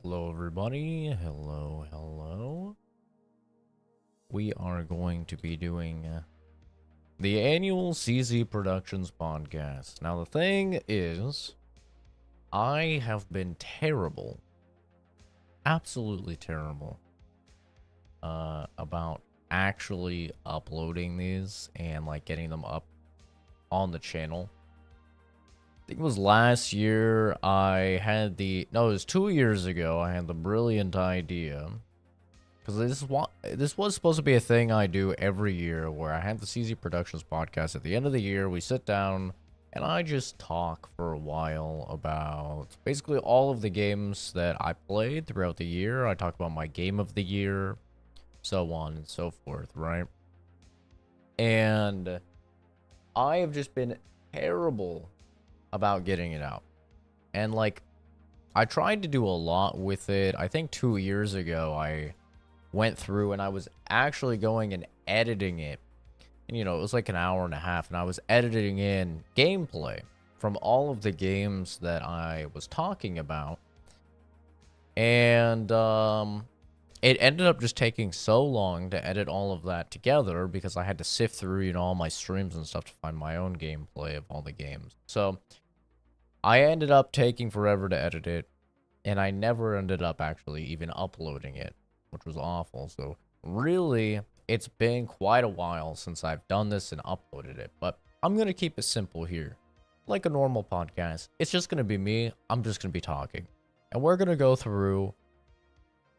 Hello, everybody. Hello. We are going to be doing the annual CZ Productions podcast. Now, the thing is, I have been terrible, absolutely terrible, about actually uploading these and, like, getting them up on the channel. I think it was last year it was 2 years ago, I had the brilliant idea. Because this was supposed to be a thing I do every year, where I have the CZ Productions podcast. At the end of the year, we sit down, and I just talk for a while about basically all of the games that I played throughout the year. I talk about my game of the year, so on and so forth, right? And I have just been terrible about getting it out. And, like, I tried to do a lot with it. I think 2 years ago, I went through and I was actually going and editing it. And, it was like an hour and a half, and I was editing in gameplay from all of the games that I was talking about. And it ended up just taking so long to edit all of that together because I had to sift through, all my streams and stuff to find my own gameplay of all the games. So I ended up taking forever to edit it, and I never ended up actually even uploading it, which was awful. So really, it's been quite a while since I've done this and uploaded it, but I'm going to keep it simple here. Like a normal podcast, it's just going to be me. I'm just going to be talking. And we're going to go through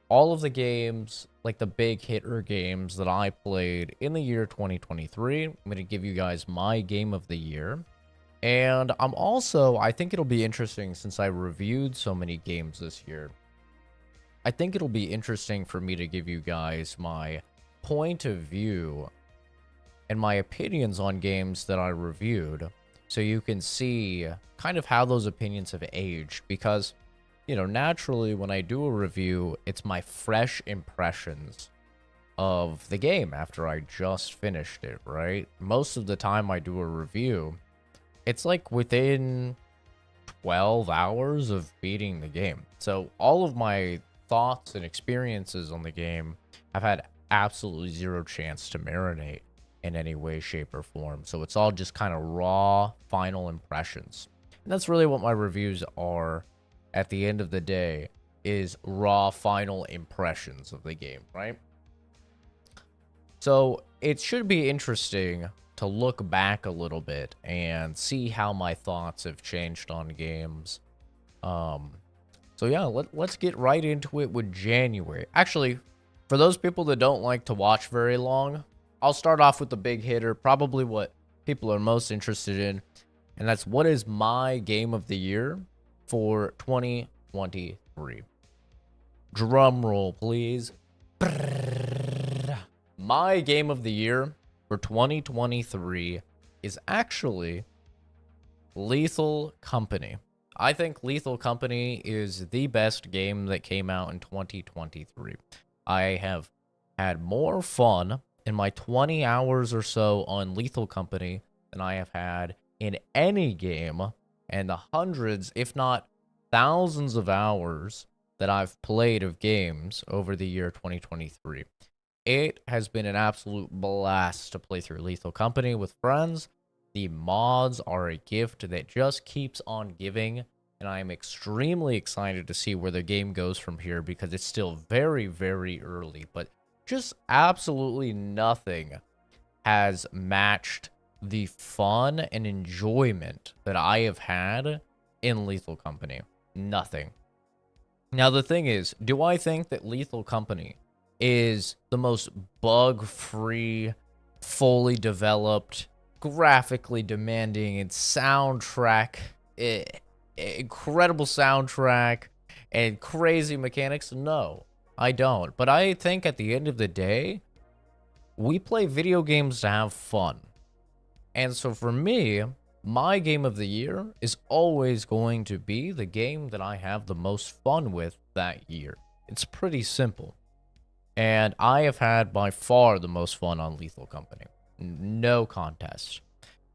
all of the games, like the big hitter games that I played in the year 2023. I'm going to give you guys my game of the year. And I think it'll be interesting since I reviewed so many games this year. I think it'll be interesting for me to give you guys my point of view and my opinions on games that I reviewed, so you can see kind of how those opinions have aged. Because, naturally when I do a review, it's my fresh impressions of the game after I just finished it, right? Most of the time I do a review, it's like within 12 hours of beating the game. So all of my thoughts and experiences on the game have had absolutely zero chance to marinate in any way, shape, or form. So it's all just kind of raw final impressions. And that's really what my reviews are at the end of the day, is raw final impressions of the game, right? So it should be interesting to look back a little bit and see how my thoughts have changed on games. So yeah, let's get right into it with January. Actually, for those people that don't like to watch very long, I'll start off with the big hitter, probably what people are most interested in, and that's what is my game of the year for 2023. Drum roll, please. My game of the year for 2023 is actually Lethal Company. I think Lethal Company is the best game that came out in 2023. I have had more fun in my 20 hours or so on Lethal Company than I have had in any game, and the hundreds, if not thousands of hours that I've played of games over the year 2023. It has been an absolute blast to play through Lethal Company with friends. The mods are a gift that just keeps on giving, and I am extremely excited to see where the game goes from here, because it's still very, very early. But just absolutely nothing has matched the fun and enjoyment that I have had in Lethal Company. Nothing. Now, the thing is, do I think that Lethal Company is the most bug-free, fully developed, graphically demanding, and incredible soundtrack and crazy mechanics? No, I don't. But I think at the end of the day, we play video games to have fun. And so for me, my game of the year is always going to be the game that I have the most fun with that year. It's pretty simple. And I have had by far the most fun on Lethal Company. No contest.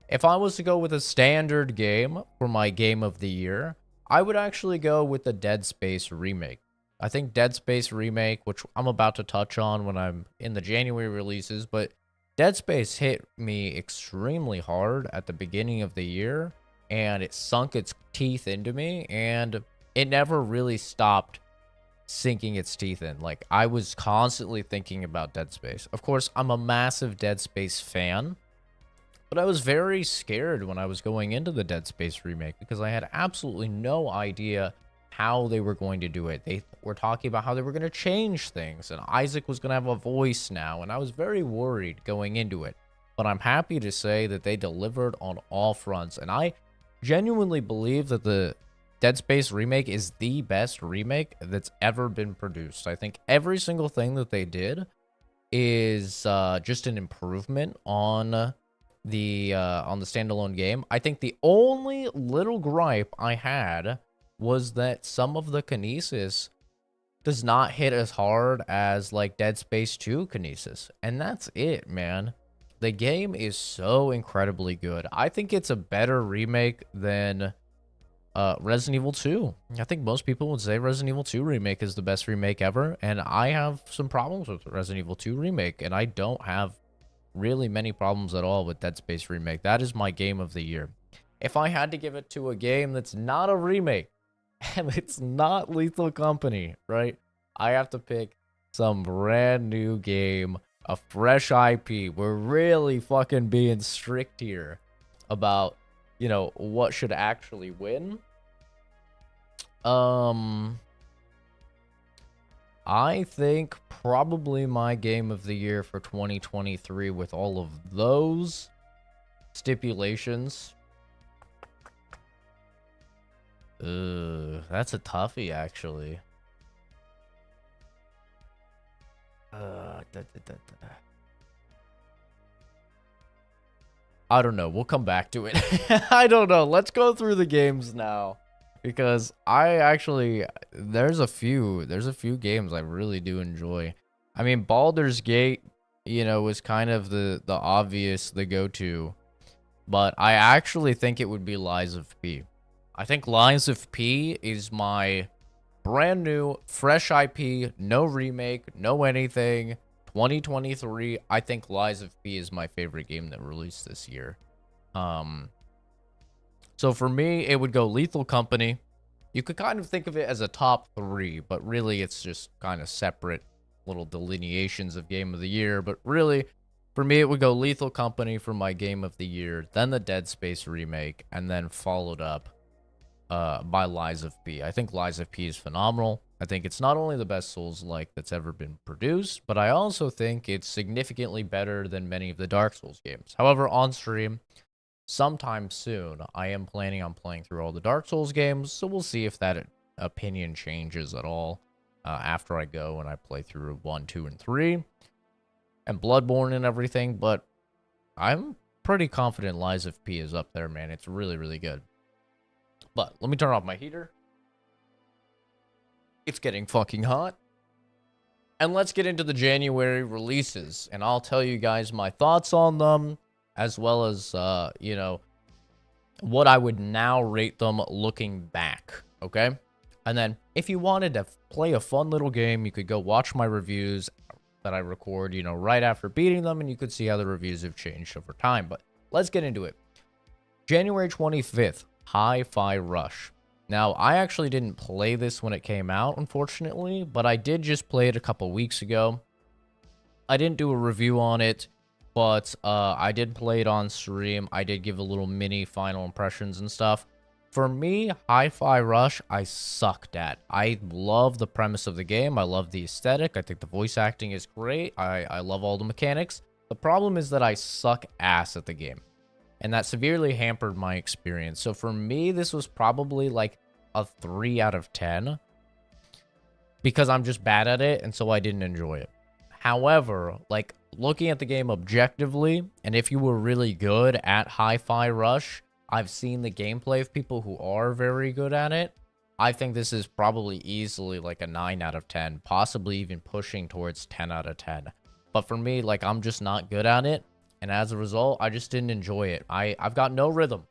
If I was to go with a standard game for my game of the year, I would actually go with the Dead Space remake. I think Dead Space Remake, which I'm about to touch on when I'm in the January releases, but Dead Space hit me extremely hard at the beginning of the year, and it sunk its teeth into me, and it never really stopped sinking its teeth in. Like, I was constantly thinking about Dead Space. Of course, I'm a massive Dead Space fan, but I was very scared when I was going into the Dead Space remake because I had absolutely no idea how they were going to do it. They were talking about how they were going to change things, and Isaac was going to have a voice now, and I was very worried going into it. But I'm happy to say that they delivered on all fronts, and I genuinely believe that the Dead Space remake is the best remake that's ever been produced. I think every single thing that they did is just an improvement on the standalone game. I think the only little gripe I had was that some of the kinesis does not hit as hard as like Dead Space 2 kinesis, and that's it, man. The game is so incredibly good. I think it's a better remake than Resident Evil 2. I think most people would say Resident Evil 2 Remake is the best remake ever, and I have some problems with Resident Evil 2 Remake, and I don't have really many problems at all with Dead Space Remake. That is my game of the year. If I had to give it to a game that's not a remake, and it's not Lethal Company, right? I have to pick some brand new game, a fresh IP. We're really fucking being strict here about, you know, what should actually win. I think probably my game of the year for 2023 with all of those stipulations. That's a toughie, actually. I don't know. We'll come back to it. I don't know. Let's go through the games now, because I actually there's a few games I really do enjoy. I mean, Baldur's Gate, you know, was kind of the obvious, the go-to, but I actually think it would be Lies of P. I think Lies of P is my brand new, fresh IP, no remake, no anything. 2023, I think Lies of P is my favorite game that released this year. So for me, it would go Lethal Company. You could kind of think of it as a top 3, but really it's just kind of separate little delineations of game of the year. But really, for me, it would go Lethal Company for my game of the year, then the Dead Space remake, and then followed up by Lies of P. I think Lies of P is phenomenal. I think it's not only the best Souls-like that's ever been produced, but I also think it's significantly better than many of the Dark Souls games. However, on stream, sometime soon, I am planning on playing through all the Dark Souls games, so we'll see if that opinion changes at all after I go and I play through 1, 2, and 3, and Bloodborne and everything, but I'm pretty confident Lies of P is up there, man. It's really, really good. But let me turn off my heater. It's getting fucking hot. And let's get into the January releases. And I'll tell you guys my thoughts on them, as well as, you know, what I would now rate them looking back. Okay? And then, if you wanted to play a fun little game, you could go watch my reviews that I record, you know, right after beating them, and you could see how the reviews have changed over time. But let's get into it. January 25th. Hi-Fi Rush. Now, I actually didn't play this when it came out, unfortunately, but I did just play it a couple weeks ago. I didn't do a review on it, but I did play it on stream. I did give a little mini final impressions and stuff. For me, Hi-Fi Rush, I sucked at. I love the premise of the game. I love the aesthetic. I think the voice acting is great. I love all the mechanics. The problem is that I suck ass at the game, and that severely hampered my experience. So for me, this was probably like a 3 out of 10. Because I'm just bad at it, and so I didn't enjoy it. However, like, looking at the game objectively, and if you were really good at Hi-Fi Rush, I've seen the gameplay of people who are very good at it. I think this is probably easily like a 9 out of 10, possibly even pushing towards 10 out of 10. But for me, like, I'm just not good at it. And as a result, I just didn't enjoy it. I've got no rhythm.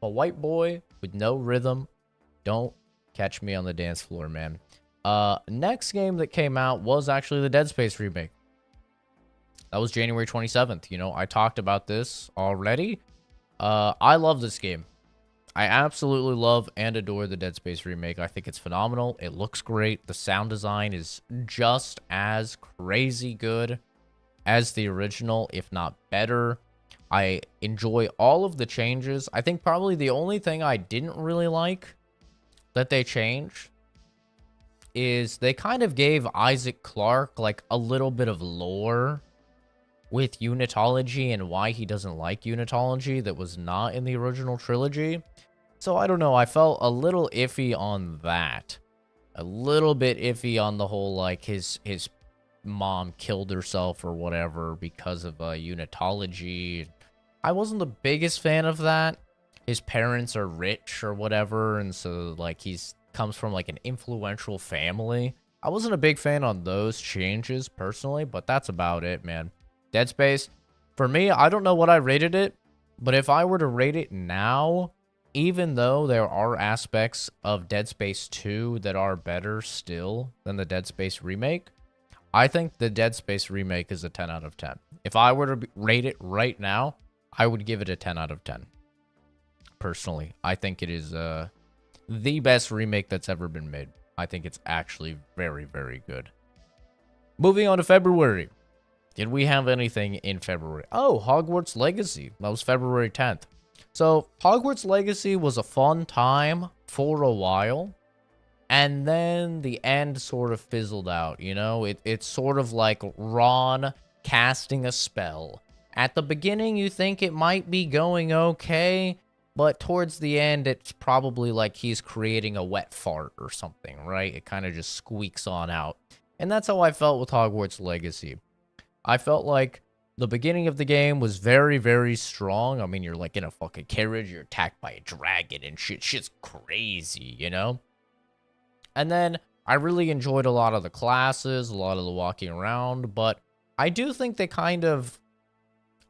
A white boy with no rhythm. Don't catch me on the dance floor, man. Next game that came out was actually the Dead Space remake. That was January 27th. You know, I talked about this already. I love this game. I absolutely love and adore the Dead Space remake. I think it's phenomenal. It looks great. The sound design is just as crazy good as the original, if not better. I enjoy all of the changes. I think probably the only thing I didn't really like that they changed is they kind of gave Isaac Clarke like a little bit of lore with unitology and why he doesn't like unitology that was not in the original trilogy. So I don't know, I felt a little iffy on that. A little bit iffy on the whole, like, his mom killed herself or whatever because of unitology. I wasn't the biggest fan of that. His parents are rich or whatever, and so, like, he's comes from, like, an influential family. I wasn't a big fan on those changes, personally, but that's about it, man. Dead Space, for me, I don't know what I rated it, but if I were to rate it now, even though there are aspects of Dead Space 2 that are better still than the Dead Space remake, I think the Dead Space remake is a 10 out of 10. If I were to rate it right now, I would give it a 10 out of 10. Personally, I think it is the best remake that's ever been made. I think it's actually very, very good. Moving on to February. Did we have anything in February? Oh, Hogwarts Legacy. That was February 10th. So, Hogwarts Legacy was a fun time for a while. And then the end sort of fizzled out, you know? It's sort of like Ron casting a spell. At the beginning, you think it might be going okay, but towards the end, it's probably like he's creating a wet fart or something, right? It kind of just squeaks on out. And that's how I felt with Hogwarts Legacy. I felt like the beginning of the game was very, very strong. I mean, you're like in a fucking carriage, you're attacked by a dragon and shit. Shit's crazy, you know? And then I really enjoyed a lot of the classes, a lot of the walking around, but I do think they kind of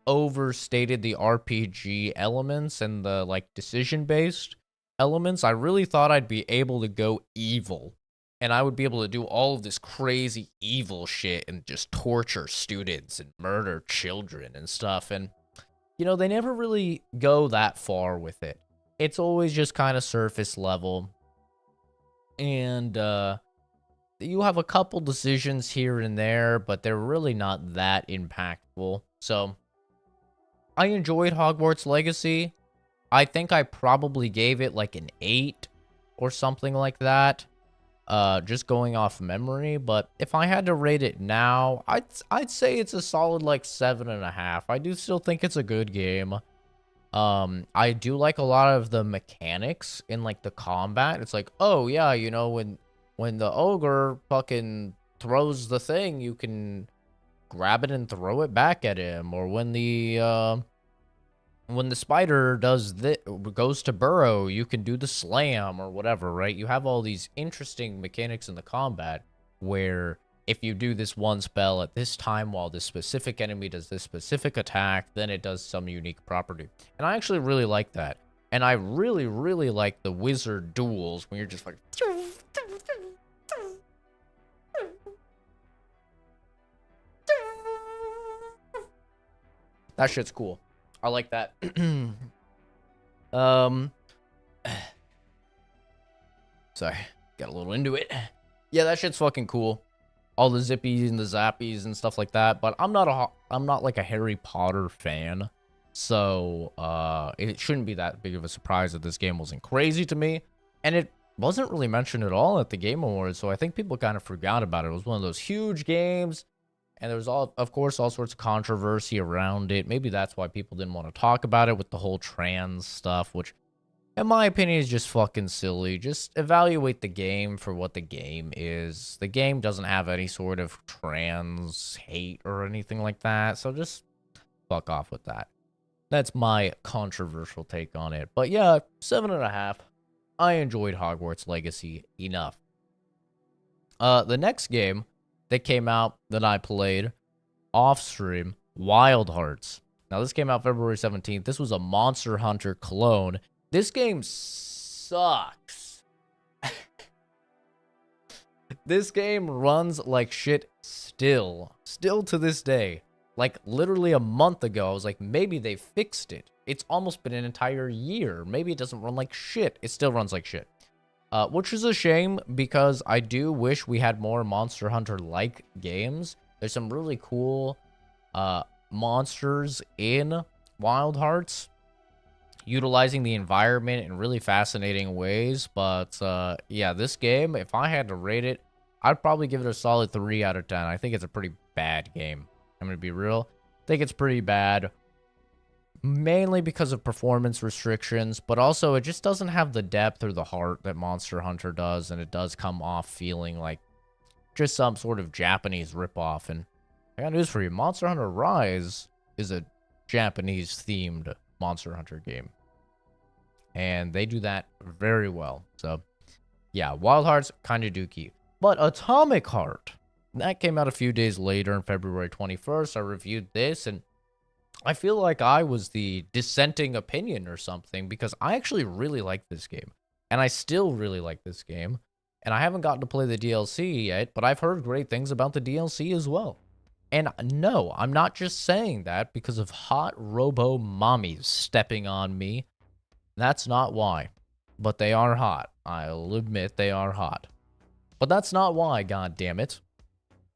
overstated the RPG elements and the, like, decision-based elements. I really thought I'd be able to go evil, and I would be able to do all of this crazy evil shit and just torture students and murder children and stuff, and, you know, they never really go that far with it. It's always just kind of surface level. And you have a couple decisions here and there, but they're really not that impactful. So, I enjoyed Hogwarts Legacy. I think I probably gave it like an 8 or something like that. Just going off memory. But if I had to rate it now, I'd say it's a solid like 7.5. I do still think it's a good game. I do like a lot of the mechanics in, like, the combat. It's like, oh, yeah, you know, when the ogre fucking throws the thing, you can grab it and throw it back at him. Or when the spider goes to burrow, you can do the slam or whatever, right? You have all these interesting mechanics in the combat where if you do this one spell at this time while this specific enemy does this specific attack, then it does some unique property. And I actually really like that. And I really, really like the wizard duels when you're just like... That shit's cool. I like that. Sorry, got a little into it. Yeah, that shit's fucking cool. All the zippies and the zappies and stuff like that, but I'm not like a Harry Potter fan, so it shouldn't be that big of a surprise that this game wasn't crazy to me, and it wasn't really mentioned at all at the Game Awards, so I think people kind of forgot about it. It was one of those huge games, and there was of course all sorts of controversy around it. Maybe that's why people didn't want to talk about it with the whole trans stuff, which in my opinion, is just fucking silly. Just evaluate the game for what the game is. The game doesn't have any sort of trans hate or anything like that, so just fuck off with that. That's my controversial take on it. But yeah, 7.5. I enjoyed Hogwarts Legacy enough. The next game that came out that I played off-stream, Wild Hearts. Now, this came out February 17th. This was a Monster Hunter clone. This game sucks. This game runs like shit still to this day. Like, literally a month ago, I was like, maybe they fixed it. It's almost been an entire year. Maybe it doesn't run like shit. It still runs like shit. Which is a shame, because I do wish we had more Monster Hunter-like games. There's some really cool monsters in Wild Hearts, utilizing the environment in really fascinating ways. But yeah, this game, if I had to rate it, I'd probably give it a solid 3 out of 10. I think it's a pretty bad game. I'm going to be real. I think it's pretty bad, mainly because of performance restrictions, but also it just doesn't have the depth or the heart that Monster Hunter does, and it does come off feeling like just some sort of Japanese ripoff. And I got news for you. Monster Hunter Rise is a Japanese-themed Monster Hunter game, and they do that very well. So, yeah, Wild Heart's kind of dookie. But Atomic Heart, that came out a few days later on February 21st. I reviewed this, and I feel like I was the dissenting opinion or something, because I actually really like this game, and I still really like this game, and I haven't gotten to play the DLC yet, but I've heard great things about the DLC as well. And no, I'm not just saying that because of hot robo mommies stepping on me. That's not why, but they are hot. I'll admit they are hot. But that's not why, god damn it.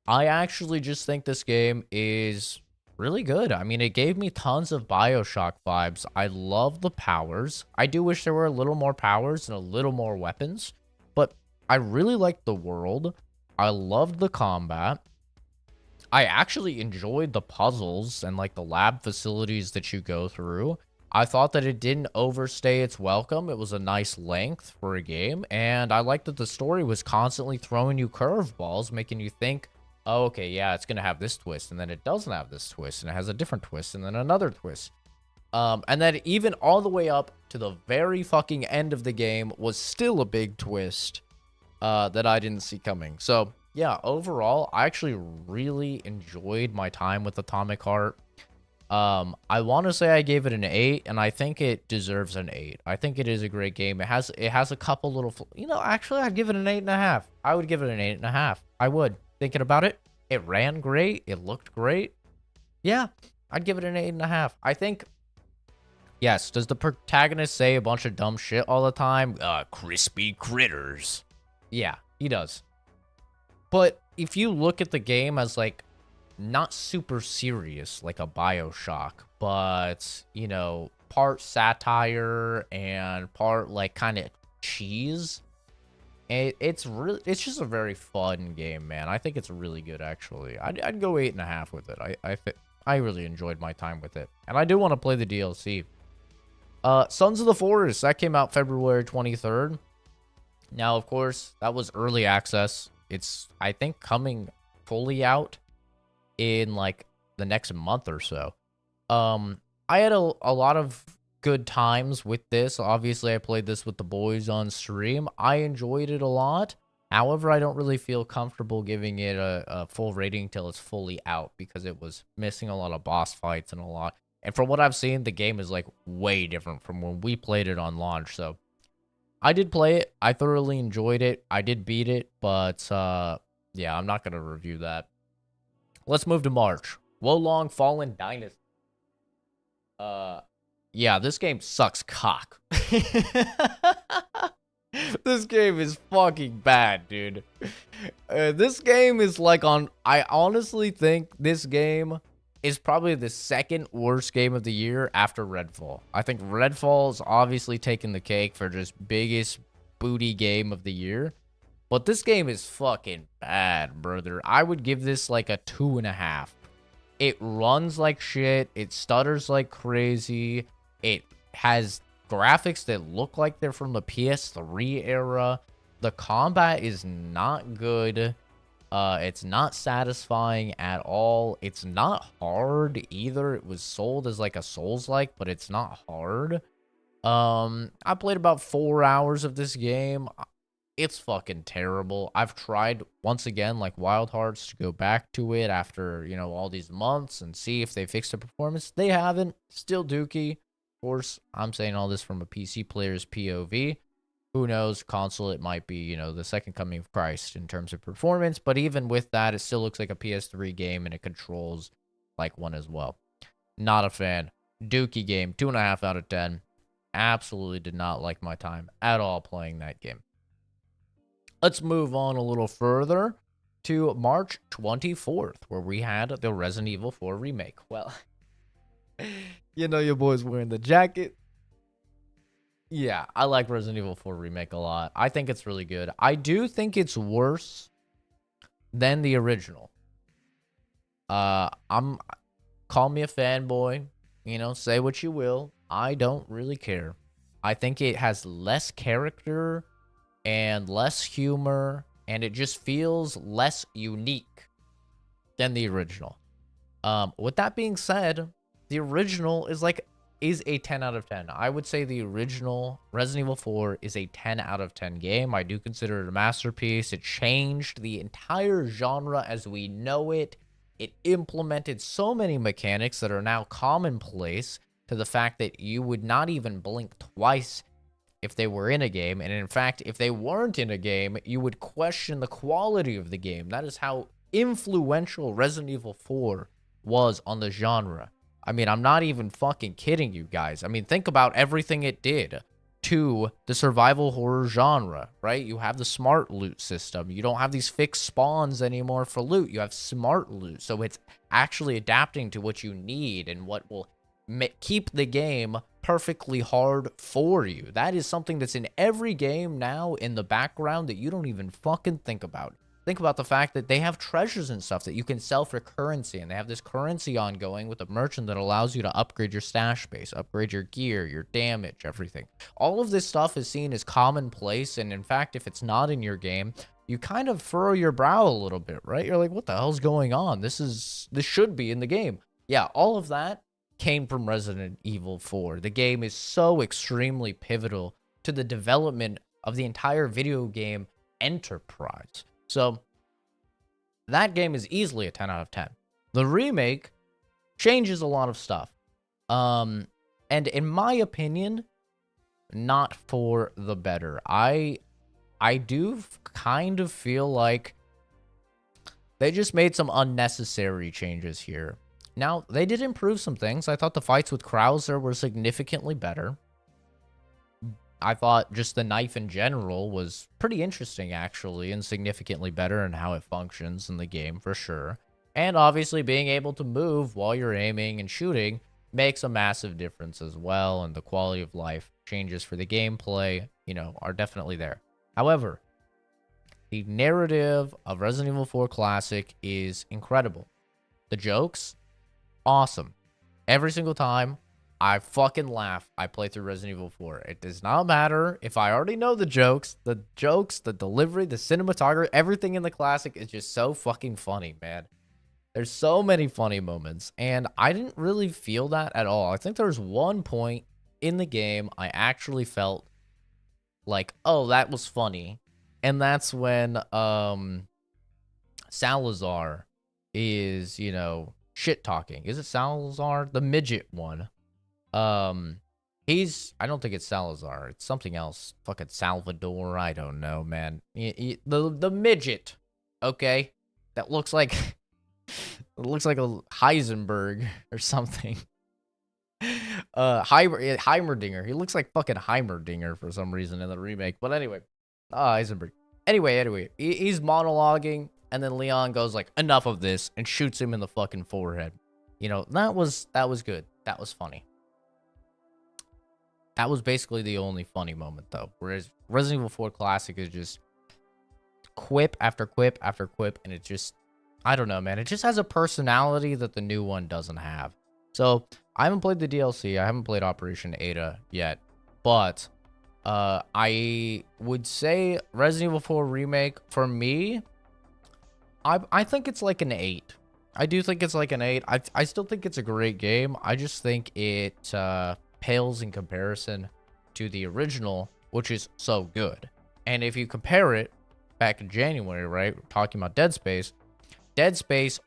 I actually just think this game is really good. I mean, it gave me tons of BioShock vibes. I love the powers. I do wish there were a little more powers and a little more weapons, but I really liked the world. I loved the combat. I actually enjoyed the puzzles and like the lab facilities that you go through. I thought that it didn't overstay its welcome. It was a nice length for a game, and I liked that the story was constantly throwing you curveballs, making you think, oh, okay, yeah, it's going to have this twist, and then it doesn't have this twist, and it has a different twist, and then another twist. And then even all the way up to the very fucking end of the game was still a big twist that I didn't see coming. So, yeah, overall, I actually really enjoyed my time with Atomic Heart. I want to say I gave it an 8, and I think it deserves an 8. I think it is a great game. It has a couple little, actually, I'd give it an 8.5. I would give it an 8.5. I would. Thinking about it, it ran great. It looked great. Yeah, I'd give it an 8.5. I think, yes, does the protagonist say a bunch of dumb shit all the time? Crispy critters. Yeah, he does. But if you look at the game as, like, not super serious, like a BioShock, but, part satire and part, like, kind of cheese, it's just a very fun game, man. I think it's really good, actually. I'd go 8.5 with it. I really enjoyed my time with it, and I do want to play the DLC. Sons of the Forest, that came out February 23rd. Now, of course, that was early access. It's, I think, coming fully out in, like, the next month or so. I had a lot of good times with this. Obviously, I played this with the boys on stream. I enjoyed it a lot. However, I don't really feel comfortable giving it a full rating till it's fully out, because it was missing a lot of boss fights and a lot. And from what I've seen, the game is, like, way different from when we played it on launch. So I did play it. I thoroughly enjoyed it. I did beat it, but yeah, I'm not going to review that. Let's move to March. Wolong Fallen Dynasty. Yeah, this game sucks cock. This game is fucking bad, dude. This game is like I honestly think this game is probably the second worst game of the year after Redfall. I think Redfall's obviously taken the cake for just biggest booty game of the year. But this game is fucking bad, brother. I would give this like a 2.5. It runs like shit. It stutters like crazy. It has graphics that look like they're from the PS3 era. The combat is not good. It's not satisfying at all. It's not hard either. It was sold as like a Souls-like, but it's not hard. I played about 4 hours of this game. It's fucking terrible. I've tried, once again, like Wild Hearts, to go back to it after, all these months and see if they fixed the performance. They haven't. Still dookie. Of course, I'm saying all this from a PC player's POV, Who knows? Console, it might be, you know, the second coming of Christ in terms of performance. But even with that, it still looks like a PS3 game and it controls like one as well. Not a fan. Dookie game, 2.5 out of 10. Absolutely did not like my time at all playing that game. Let's move on a little further to March 24th, where we had the Resident Evil 4 remake. Well, you know your boy's wearing the jacket. Yeah, I like Resident Evil 4 remake a lot. I think it's really good. I do think it's worse than the original. Call me a fanboy, you know, say what you will. I don't really care. I think it has less character and less humor, and it just feels less unique than the original. With that being said, the original is a 10 out of 10. I would say the original Resident Evil 4 is a 10 out of 10 game. I do consider it a masterpiece. It changed the entire genre as we know it. It implemented so many mechanics that are now commonplace, to the fact that you would not even blink twice if they were in a game. And in fact, if they weren't in a game, you would question the quality of the game. That is how influential Resident Evil 4 was on the genre. I mean, I'm not even fucking kidding you guys. I mean, think about everything it did to the survival horror genre, right? You have the smart loot system. You don't have these fixed spawns anymore for loot. You have smart loot. So it's actually adapting to what you need and what will keep the game perfectly hard for you. That is something that's in every game now in the background that you don't even fucking think about. Think about the fact that they have treasures and stuff that you can sell for currency, and they have this currency ongoing with a merchant that allows you to upgrade your stash space, upgrade your gear, your damage, everything. All of this stuff is seen as commonplace, and in fact, if it's not in your game, you kind of furrow your brow a little bit, right? You're like, what the hell's going on? This should be in the game. Yeah, all of that came from Resident Evil 4. The game is so extremely pivotal to the development of the entire video game enterprise. So that game is easily a 10 out of 10. The remake changes a lot of stuff. And in my opinion, not for the better. I do kind of feel like they just made some unnecessary changes here. Now, they did improve some things. I thought the fights with Krauser were significantly better. I thought just the knife in general was pretty interesting, actually, and significantly better in how it functions in the game, for sure. And obviously, being able to move while you're aiming and shooting makes a massive difference as well, and the quality of life changes for the gameplay, you know, are definitely there. However, the narrative of Resident Evil 4 Classic is incredible. The jokes, awesome. Every single time I fucking laugh, I play through Resident Evil 4. It does not matter if I already know the jokes, the delivery, the cinematography, everything in the classic is just so fucking funny, man. There's so many funny moments, and I didn't really feel that at all. I think there was one point in the game I actually felt like, oh, that was funny. And that's when Salazar is, you know, shit talking. Is it Salazar? The midget one. I don't think it's Salazar. It's something else. Fucking Salvador. I don't know, man. The midget. Okay. That looks like, it looks like a Heisenberg or something. Heimerdinger. He looks like fucking Heimerdinger for some reason in the remake. But anyway, Heisenberg. Anyway, he's monologuing, and then Leon goes like, enough of this, and shoots him in the fucking forehead. You know, that was good. That was funny. That was basically the only funny moment, though. Whereas Resident Evil 4 Classic is just quip after quip after quip, and it just, I don't know, man. It just has a personality that the new one doesn't have. So, I haven't played the DLC. I haven't played Operation Ada yet. But, I would say Resident Evil 4 Remake, for me, I think it's like an 8. I do think it's like an 8. I still think it's a great game. I just think it pales in comparison to the original, which is so good. And if you compare it back in January, right, we're talking about Dead Space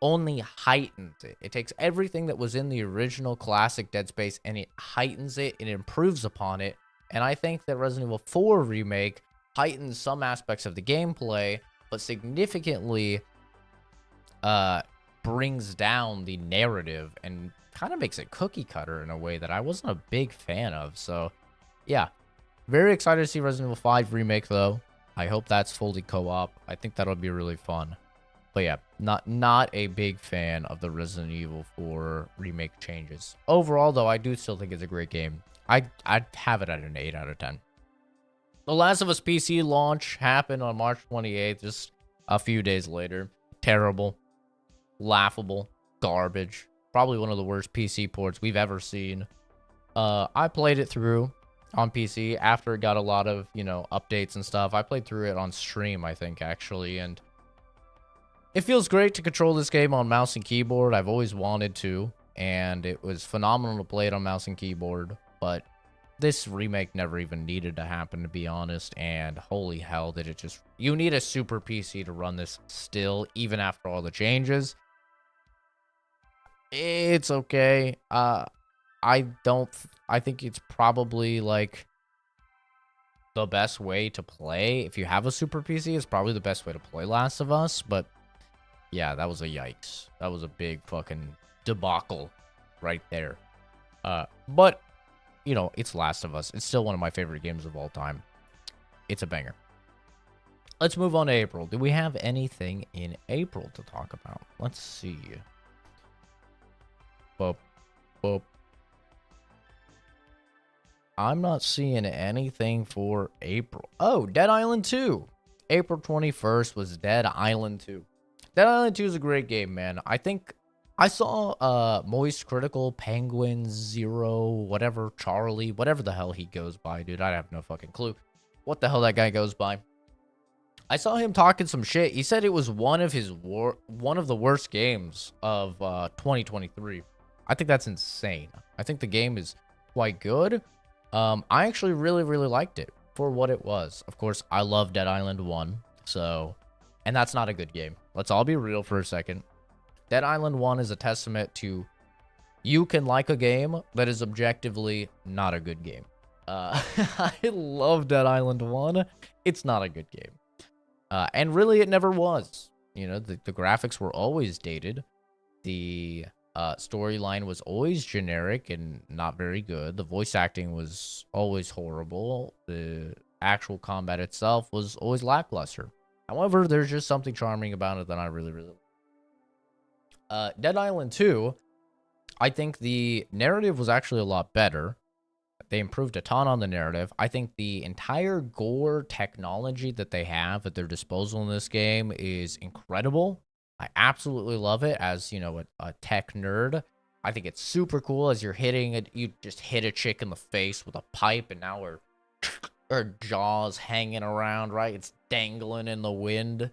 only heightens it. It takes everything that was in the original classic Dead Space and it heightens it, it improves upon it And I think that Resident Evil 4 Remake heightens some aspects of the gameplay, but significantly brings down the narrative and kind of makes it cookie cutter in a way that I wasn't a big fan of. So, yeah, very excited to see Resident Evil 5 Remake, though. I hope that's fully co-op. I think that'll be really fun. But yeah, not a big fan of the Resident Evil 4 Remake changes. Overall, though, I do still think it's a great game. I'd have it at an 8 out of 10. The Last of Us PC launch happened on March 28th, just a few days later. Terrible, laughable, garbage. Probably one of the worst PC ports we've ever seen. I played it through on PC after it got a lot of, updates and stuff. I played through it on stream, I think, actually, and it feels great to control this game on mouse and keyboard. I've always wanted to, and it was phenomenal to play it on mouse and keyboard, but this remake never even needed to happen, to be honest, and holy hell did it just... You need a super PC to run this still, even after all the changes. It's okay. I think it's probably, like, the best way to play. If you have a super PC, it's probably the best way to play Last of Us, but yeah, that was a yikes. That was a big fucking debacle right there. But, it's Last of Us. It's still one of my favorite games of all time. It's a banger. Let's move on to April. Do we have anything in April to talk about? Let's see. Boop, boop. I'm not seeing anything for April. Oh, Dead Island 2. April 21st was Dead Island 2. Dead Island 2 is a great game, man. I think I saw Moist Critical, Penguin, Zero, whatever, Charlie, whatever the hell he goes by, dude. I have no fucking clue what the hell that guy goes by. I saw him talking some shit. He said it was one of the worst games of 2023. I think that's insane. I think the game is quite good. I actually really, really liked it for what it was. Of course, I love Dead Island 1, and that's not a good game. Let's all be real for a second. Dead Island 1 is a testament to you can like a game that is objectively not a good game. I love Dead Island 1. It's not a good game. And really, it never was. The graphics were always dated. The storyline was always generic and not very good. The voice acting was always horrible. The actual combat itself was always lackluster. However, there's just something charming about it that I really, really like. Dead Island 2, I think the narrative was actually a lot better. They improved a ton on the narrative. I think the entire gore technology that they have at their disposal in this game is incredible. I absolutely love it as, a tech nerd. I think it's super cool as you're hitting it. You just hit a chick in the face with a pipe, and now her jaw's hanging around, right? It's dangling in the wind.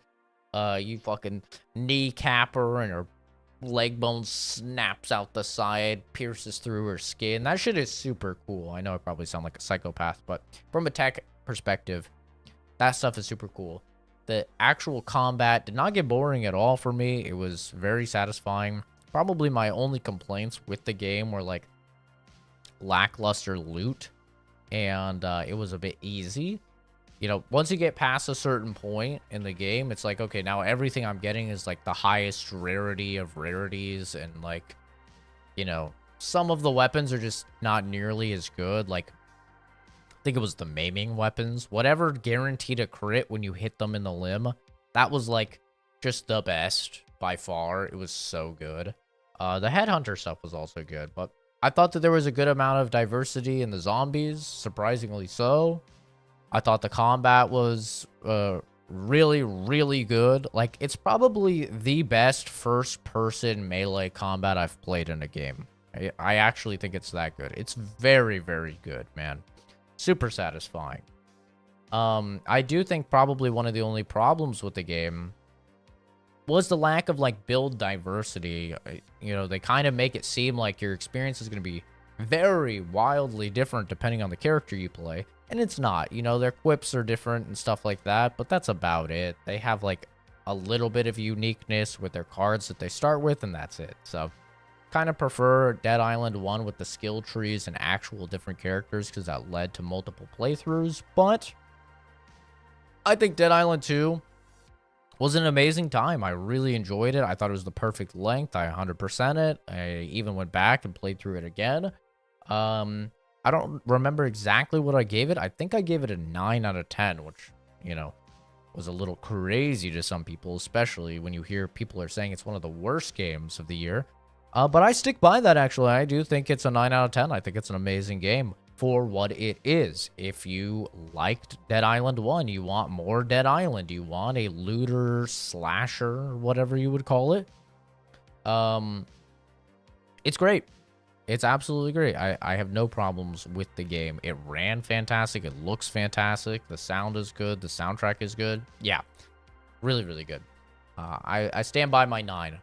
You fucking kneecap her, and her leg bone snaps out the side, pierces through her skin. That shit is super cool. I know I probably sound like a psychopath, but from a tech perspective, that stuff is super cool. The actual combat did not get boring at all for me. It was very satisfying. Probably my only complaints with the game were like lackluster loot, and it was a bit easy. Once you get past a certain point in the game, it's like, okay, now everything I'm getting is like the highest rarity of rarities, and like, some of the weapons are just not nearly as good. Like, I think it was the maiming weapons. Whatever guaranteed a crit when you hit them in the limb, that was like just the best by far. It was so good. The headhunter stuff was also good, but I thought that there was a good amount of diversity in the zombies, surprisingly so. I thought the combat was really, really good. Like, it's probably the best first-person melee combat I've played in a game. I actually think it's that good. It's very, very good, man. Super satisfying. I do think probably one of the only problems with the game was the lack of, like, build diversity. They kind of make it seem like your experience is going to be very wildly different depending on the character you play. And it's not. Their quips are different and stuff like that, but that's about it. They have, like, a little bit of uniqueness with their cards that they start with, and that's it. So, kind of prefer Dead Island 1 with the skill trees and actual different characters because that led to multiple playthroughs. But I think Dead Island 2 was an amazing time. I really enjoyed it. I thought it was the perfect length. I 100% it. I even went back and played through it again. I don't remember exactly what I gave it. I think I gave it a 9 out of 10, which, you know, was a little crazy to some people, especially when you hear people are saying it's one of the worst games of the year. But I stick by that, actually. I do think it's a 9 out of 10. I think it's an amazing game for what it is. If you liked Dead Island 1, you want more Dead Island, you want a looter, slasher, whatever you would call it, it's great. It's absolutely great. I have no problems with the game. It ran fantastic. It looks fantastic. The sound is good. The soundtrack is good. Yeah, really, really good. I stand by my 9.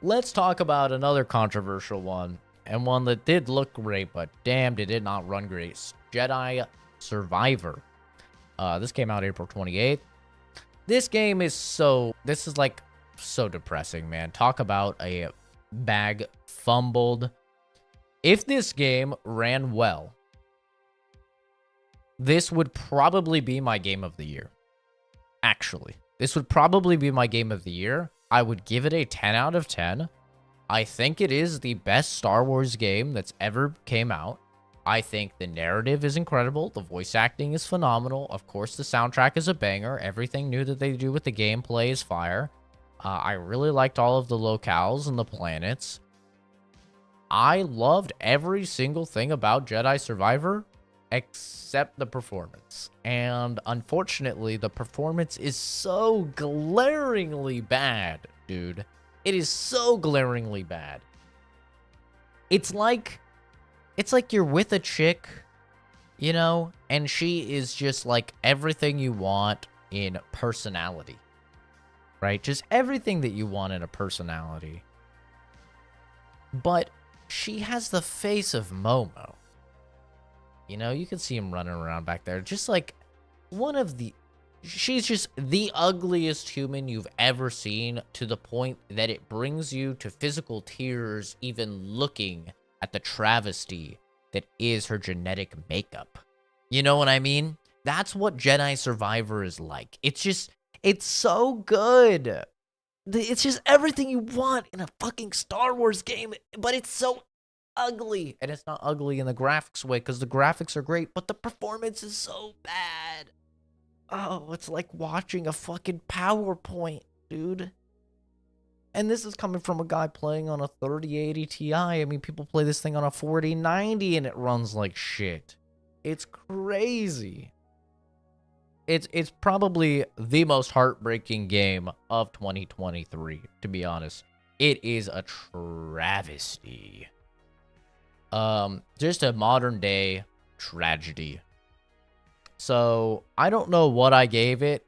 Let's talk about another controversial one, and one that did look great, but damn, it did not run great. Jedi Survivor. This came out April 28th. This game is so depressing, man. Talk about a bag fumbled. If this game ran well, this would probably be my game of the year. Actually, this would probably be my game of the year. I would give it a 10 out of 10. I think it is the best Star Wars game that's ever came out. I think the narrative is incredible. The voice acting is phenomenal. Of course, the soundtrack is a banger. Everything new that they do with the gameplay is fire. I really liked all of the locales and the planets. I loved every single thing about Jedi Survivor except the performance. And unfortunately, the performance is so glaringly bad, dude. It is so glaringly bad. It's like you're with a chick, you know, and she is just like everything you want in personality. Right? Just everything that you want in a personality. But she has the face of Momo. You know, you can see him running around back there. Just like she's just the ugliest human you've ever seen, to the point that it brings you to physical tears even looking at the travesty that is her genetic makeup. You know what I mean? That's what Jedi Survivor is like. It's so good. It's just everything you want in a fucking Star Wars game, but it's so ugly. And it's not ugly in the graphics way, because the graphics are great, but the performance is so bad. Oh, it's like watching a fucking PowerPoint, dude. And this is coming from a guy playing on a 3080 Ti. I mean, people play this thing on a 4090 and it runs like shit. It's crazy. It's probably the most heartbreaking game of 2023, to be honest. It is a travesty. Just a modern day tragedy. So, I don't know what I gave it.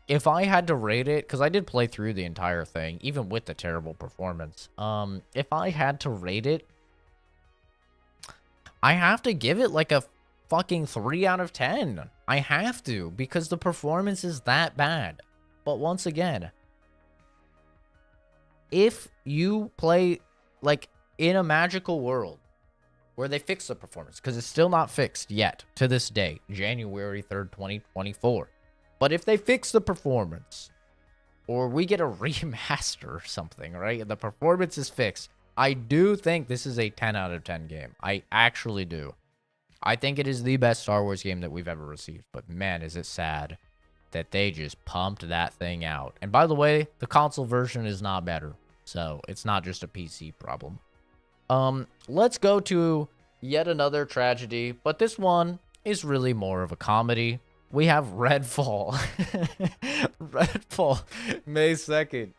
If I had to rate it, because I did play through the entire thing, even with the terrible performance. If I had to rate it, I have to give it like a fucking 3 out of 10. I have to, because the performance is that bad. But once again, if you play like in a magical world where they fix the performance, because it's still not fixed yet to this day, January 3rd, 2024. But if they fix the performance, or we get a remaster or something, right? The performance is fixed. I do think this is a 10 out of 10 game. I actually do. I think it is the best Star Wars game that we've ever received. But man, is it sad that they just pumped that thing out. And by the way, the console version is not better. So it's not just a PC problem. Let's go to yet another tragedy. But this one is really more of a comedy. We have Redfall. Redfall, May 2nd.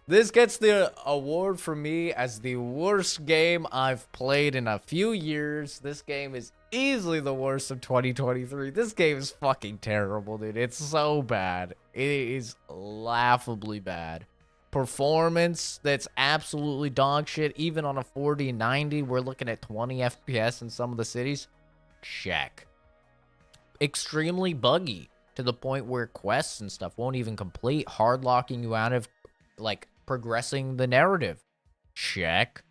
This gets the award for me as the worst game I've played in a few years. This game is easily the worst of 2023. This game is fucking terrible, dude. It's so bad. It is laughably bad. Performance that's absolutely dog shit. Even on a 4090, we're looking at 20 FPS in some of the cities. Check. Extremely buggy to the point where quests and stuff won't even complete, hard locking you out of like progressing the narrative. Check.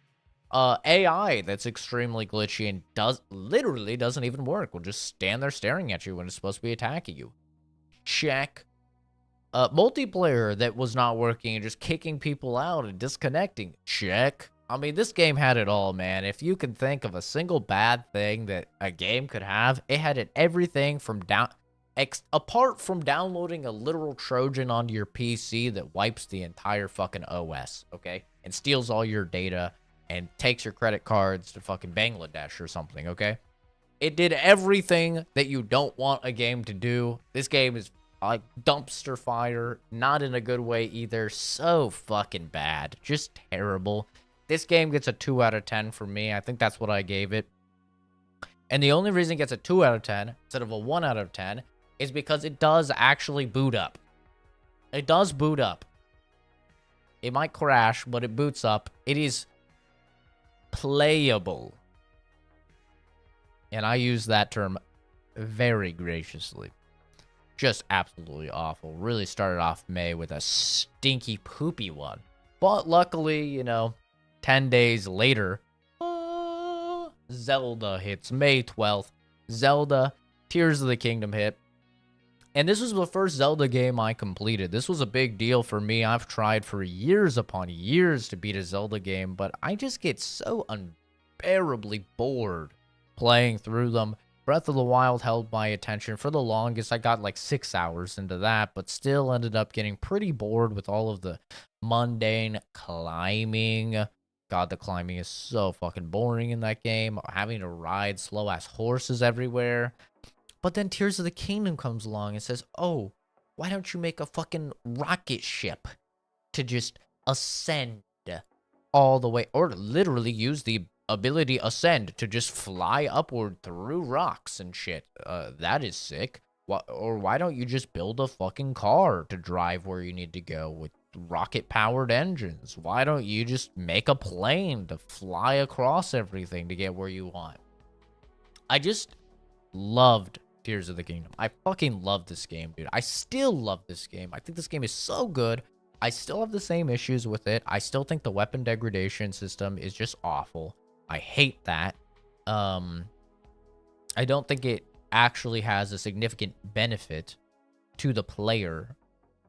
AI that's extremely glitchy and literally doesn't even work. Will just stand there staring at you when it's supposed to be attacking you. Check. Multiplayer that was not working and just kicking people out and disconnecting. Check. I mean, this game had it all, man. If you can think of a single bad thing that a game could have, it had it everything from apart from downloading a literal Trojan onto your PC that wipes the entire fucking OS, okay? And steals all your data and takes your credit cards to fucking Bangladesh or something, okay? It did everything that you don't want a game to do. This game is like dumpster fire, not in a good way either. So fucking bad. Just terrible. This game gets a 2 out of 10 for me. I think that's what I gave it. And the only reason it gets a 2 out of 10 instead of a 1 out of 10 is because it does actually boot up. It does boot up. It might crash, but it boots up. It is playable. And I use that term very graciously. Just absolutely awful. Really started off May with a stinky, poopy one. But luckily, you know, 10 days later, Zelda hits May 12th. Zelda, Tears of the Kingdom hit. And this was the first Zelda game I completed. This was a big deal for me. I've tried for years upon years to beat a Zelda game, but I just get so unbearably bored playing through them. Breath of the Wild held my attention for the longest. I got like 6 hours into that, but still ended up getting pretty bored with all of the mundane climbing. God, the climbing is so fucking boring in that game. Having to ride slow-ass horses everywhere. But then Tears of the Kingdom comes along and says, oh, why don't you make a fucking rocket ship to just ascend all the way, or literally use the ability ascend to just fly upward through rocks and shit. That is sick. Or why don't you just build a fucking car to drive where you need to go with rocket-powered engines? Why don't you just make a plane to fly across everything to get where you want? I just loved Tears of the Kingdom. I fucking love this game, dude. I still love this game. I think this game is so good. I still have the same issues with it. I still think the weapon degradation system is just awful. I hate that. I don't think it actually has a significant benefit to the player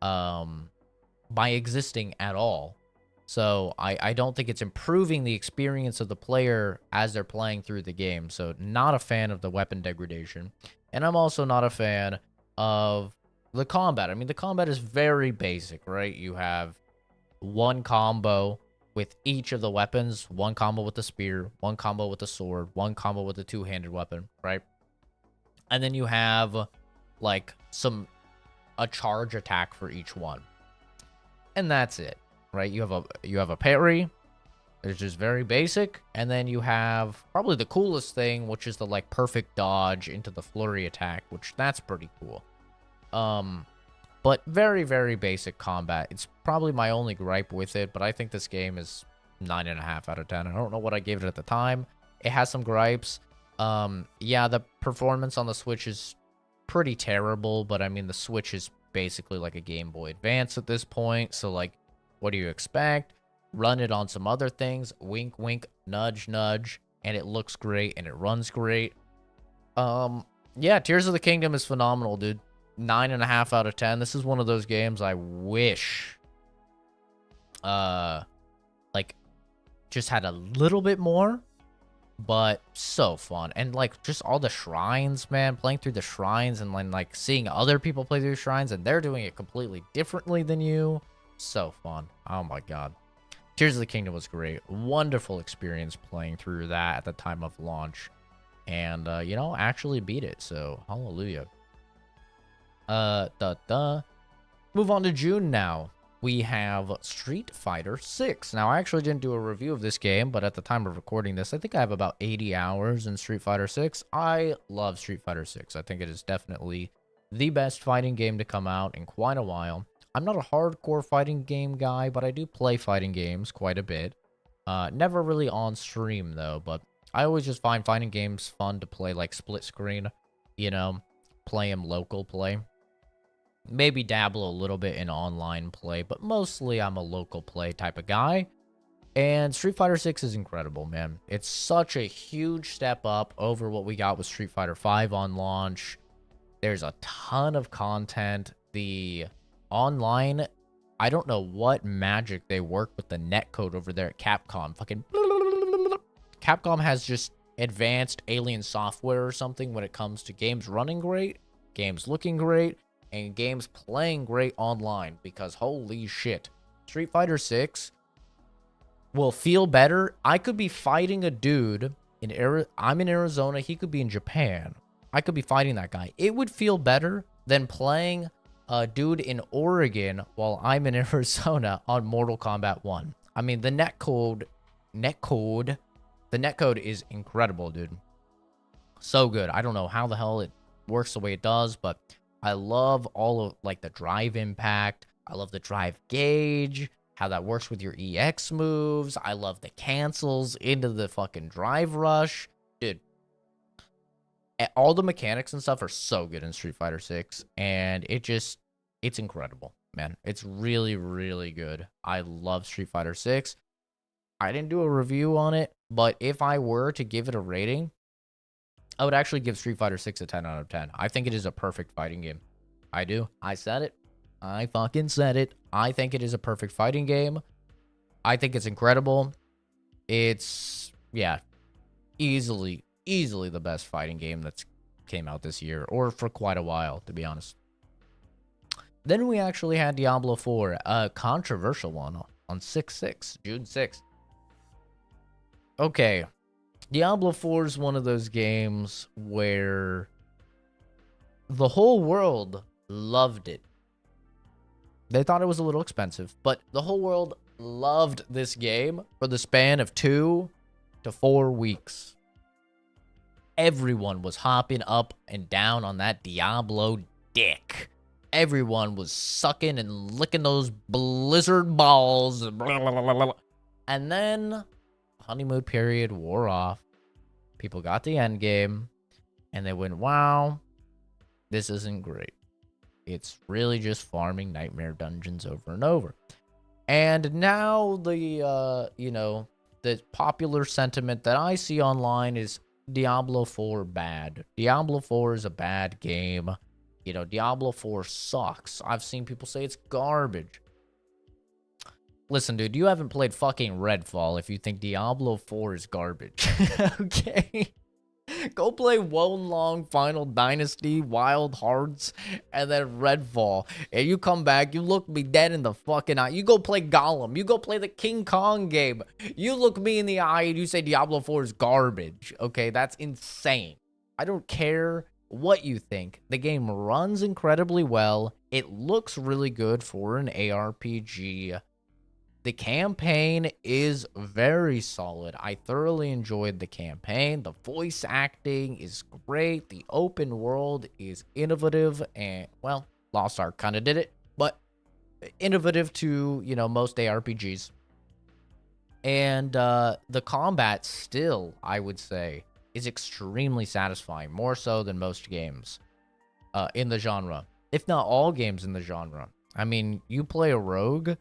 by existing at all. So I don't think it's improving the experience of the player as they're playing through the game. So not a fan of the weapon degradation. And I'm also not a fan of the combat. I mean, the combat is very basic, right? You have one combo with each of the weapons, one combo with the spear, one combo with the sword, one combo with the two-handed weapon, right? And then you have like a charge attack for each one. And that's it, right? You have a parry, it's just very basic, and then you have probably the coolest thing, which is the like perfect dodge into the flurry attack, which that's pretty cool. But very, very basic combat. It's probably my only gripe with it, but I think this game is 9.5 out of 10. I don't know what I gave it at the time. It has some gripes. Yeah, the performance on the Switch is pretty terrible, but I mean, the Switch is basically like a Game Boy Advance at this point, so like, what do you expect? Run it on some other things, wink, wink, nudge, nudge, and it looks great, and it runs great. Yeah, Tears of the Kingdom is phenomenal, dude. 9.5 out of 10. This is one of those games I wish, like, just had a little bit more, but so fun. And, like, just all the shrines, man, playing through the shrines and, like, seeing other people play through shrines, and they're doing it completely differently than you. So fun. Oh, my God. Tears of the Kingdom was great. Wonderful experience playing through that at the time of launch. And, you know, actually beat it. So, hallelujah. Move on to June now. We have Street Fighter 6. Now, I actually didn't do a review of this game, but at the time of recording this, I think I have about 80 hours in Street Fighter 6. I love Street Fighter 6. I think it is definitely the best fighting game to come out in quite a while. I'm not a hardcore fighting game guy, but I do play fighting games quite a bit. Never really on stream, though, but I always just find fighting games fun to play, like, split screen, you know, play them local play. Maybe dabble a little bit in online play, but mostly I'm a local play type of guy. And Street Fighter 6 is incredible, man. It's such a huge step up over what we got with Street Fighter 5 on launch. There's a ton of content. The online, I don't know what magic they work with the netcode over there at Capcom. Fucking Capcom has just advanced alien software or something when it comes to games running great, games looking great, and games playing great online. Because holy shit, Street Fighter 6 will feel better. I could be fighting a dude I'm in Arizona, he could be in Japan. I could be fighting that guy. It would feel better than playing a dude in Oregon while I'm in Arizona on Mortal Kombat 1. I mean, the netcode is incredible, dude. So good. I don't know how the hell it works the way it does, but I love all of, like, the drive impact. I love the drive gauge, how that works with your EX moves. I love the cancels into the fucking drive rush. Dude, all the mechanics and stuff are so good in Street Fighter 6, and it's incredible, man. It's really, really good. I love Street Fighter 6. I didn't do a review on it, but if I were to give it a rating, I would actually give Street Fighter 6 a 10 out of 10. I think it is a perfect fighting game. I do. I said it. I fucking said it. I think it is a perfect fighting game. I think it's incredible. It's, yeah, easily the best fighting game that's came out this year, or for quite a while, to be honest. Then we actually had Diablo 4, a controversial one on June 6th. Okay, Diablo 4 is one of those games where the whole world loved it. They thought it was a little expensive, but the whole world loved this game for the span of 2 to 4 weeks. Everyone was hopping up and down on that Diablo dick. Everyone was sucking and licking those blizzard balls. And then honeymoon period wore off. People got the end game, and they went, wow, this isn't great. It's really just farming nightmare dungeons over and over. And now the popular sentiment that I see online is Diablo 4 bad. Diablo 4 is a bad game. You know, Diablo 4 sucks. I've seen people say it's garbage. Listen, dude, you haven't played fucking Redfall if you think Diablo 4 is garbage. Okay? Go play Wolong, Final Dynasty, Wild Hearts, and then Redfall. And you come back, you look me dead in the fucking eye. You go play Gollum. You go play the King Kong game. You look me in the eye and you say Diablo 4 is garbage. Okay, that's insane. I don't care what you think. The game runs incredibly well. It looks really good for an ARPG. The campaign is very solid. I thoroughly enjoyed the campaign. The voice acting is great. The open world is innovative. And, well, Lost Ark kind of did it, but innovative to, most ARPGs. And the combat still, I would say, is extremely satisfying. More so than most games in the genre. If not all games in the genre. I mean, you play a rogue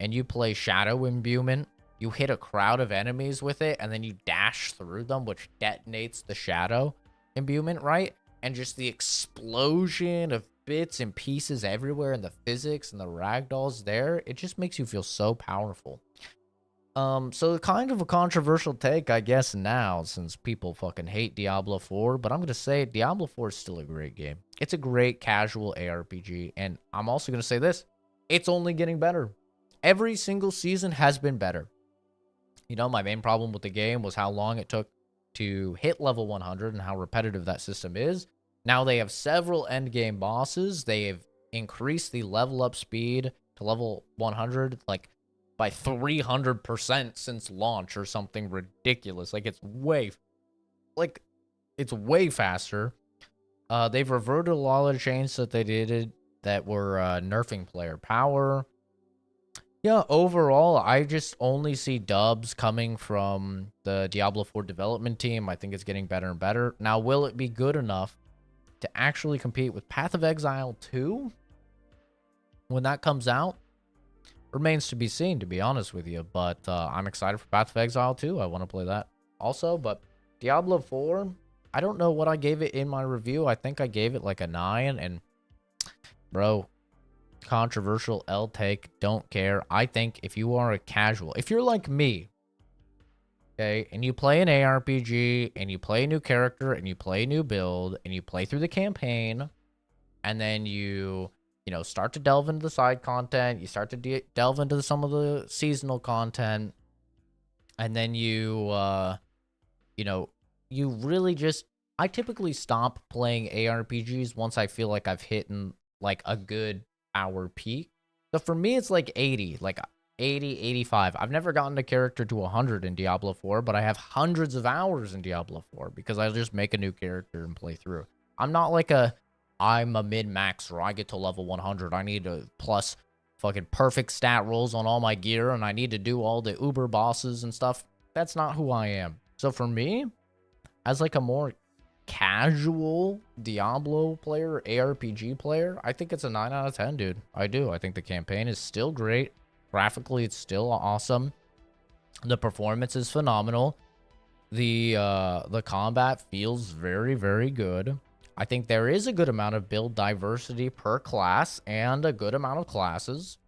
and you play Shadow Imbuement, you hit a crowd of enemies with it, and then you dash through them, which detonates the Shadow Imbuement, right? And just the explosion of bits and pieces everywhere, and the physics and the ragdolls there, it just makes you feel so powerful. So kind of a controversial take, I guess, now, since people fucking hate Diablo 4, but I'm going to say Diablo 4 is still a great game. It's a great casual ARPG, and I'm also going to say this, it's only getting better. Every single season has been better. My main problem with the game was how long it took to hit level 100 and how repetitive that system is. Now they have several endgame bosses. They have increased the level up speed to level 100, like, by 300% since launch or something ridiculous. Like, it's way faster. They've reverted a lot of the changes that they did that were nerfing player power. Yeah, overall, I just only see dubs coming from the Diablo 4 development team. I think it's getting better and better. Now, will it be good enough to actually compete with Path of Exile 2 when that comes out? remains to be seen, to be honest with you. But I'm excited for Path of Exile too. I want to play that also. But Diablo 4, I don't know what I gave it in my review. I think I gave it like a 9. And bro, controversial L take, don't care. I think if you are a casual, if you're like me, okay, and you play an ARPG, and you play a new character, and you play a new build, and you play through the campaign, and then you know, start to delve into the side content, you start to delve into some of the seasonal content, and then you know, you really just, I typically stop playing ARPGs once I feel like I've hit like a good hour peak. So for me, it's like 80, like 80, 85. I've never gotten a character to 100 in Diablo 4, but I have hundreds of hours in Diablo 4 because I just make a new character and play through. I'm not like I'm a min-max or I get to level 100. I need to plus fucking perfect stat rolls on all my gear and I need to do all the uber bosses and stuff. That's not who I am. So for me, as like a more casual Diablo player, ARPG player, I think it's a 9 out of 10, dude. I do. I think the campaign is still great. Graphically, it's still awesome. The performance is phenomenal. The combat feels very, very good. I think there is a good amount of build diversity per class and a good amount of classes.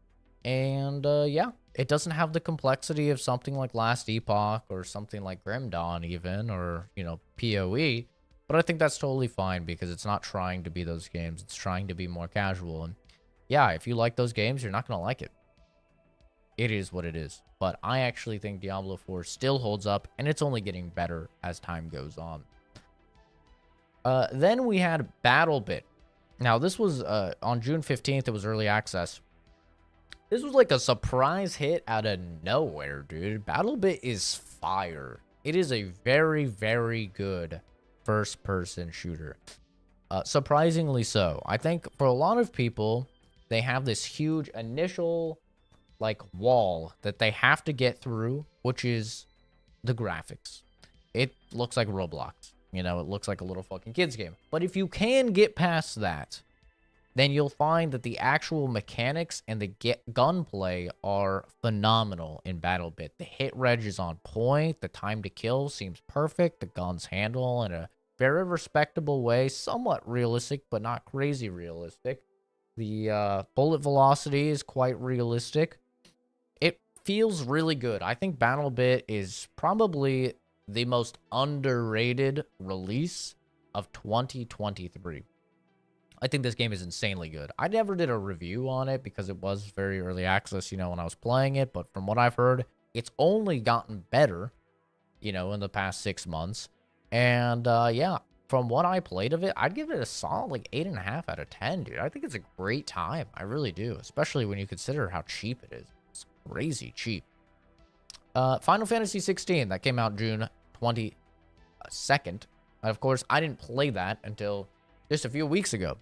And yeah, it doesn't have the complexity of something like Last Epoch or something like Grim Dawn even, or, you know, PoE. But I think that's totally fine because it's not trying to be those games. It's trying to be more casual. And yeah, if you like those games, you're not going to like it. It is what it is. But I actually think Diablo 4 still holds up, and it's only getting better as time goes on. Then we had BattleBit. Now, this was on June 15th. It was early access. This was like a surprise hit out of nowhere, dude. BattleBit is fire. It is a very, very good first-person shooter. Surprisingly so. I think for a lot of people, they have this huge initial like wall that they have to get through, which is the graphics. It looks like Roblox. You know, it looks like a little fucking kids game. But if you can get past that, then you'll find that the actual mechanics and the gunplay are phenomenal in BattleBit. The hit reg is on point. The time to kill seems perfect. The guns handle in a very respectable way. Somewhat realistic, but not crazy realistic. The bullet velocity is quite realistic. It feels really good. I think BattleBit is probably the most underrated release of 2023. I think this game is insanely good. I never did a review on it because it was very early access, you know, when I was playing it. But from what I've heard, it's only gotten better, you know, in the past 6 months. And yeah, from what I played of it, I'd give it a solid like 8.5 out of 10, dude. I think it's a great time. I really do, especially when you consider how cheap it is. It's crazy cheap. Final Fantasy 16, that came out June 22nd. And of course, I didn't play that until just a few weeks ago.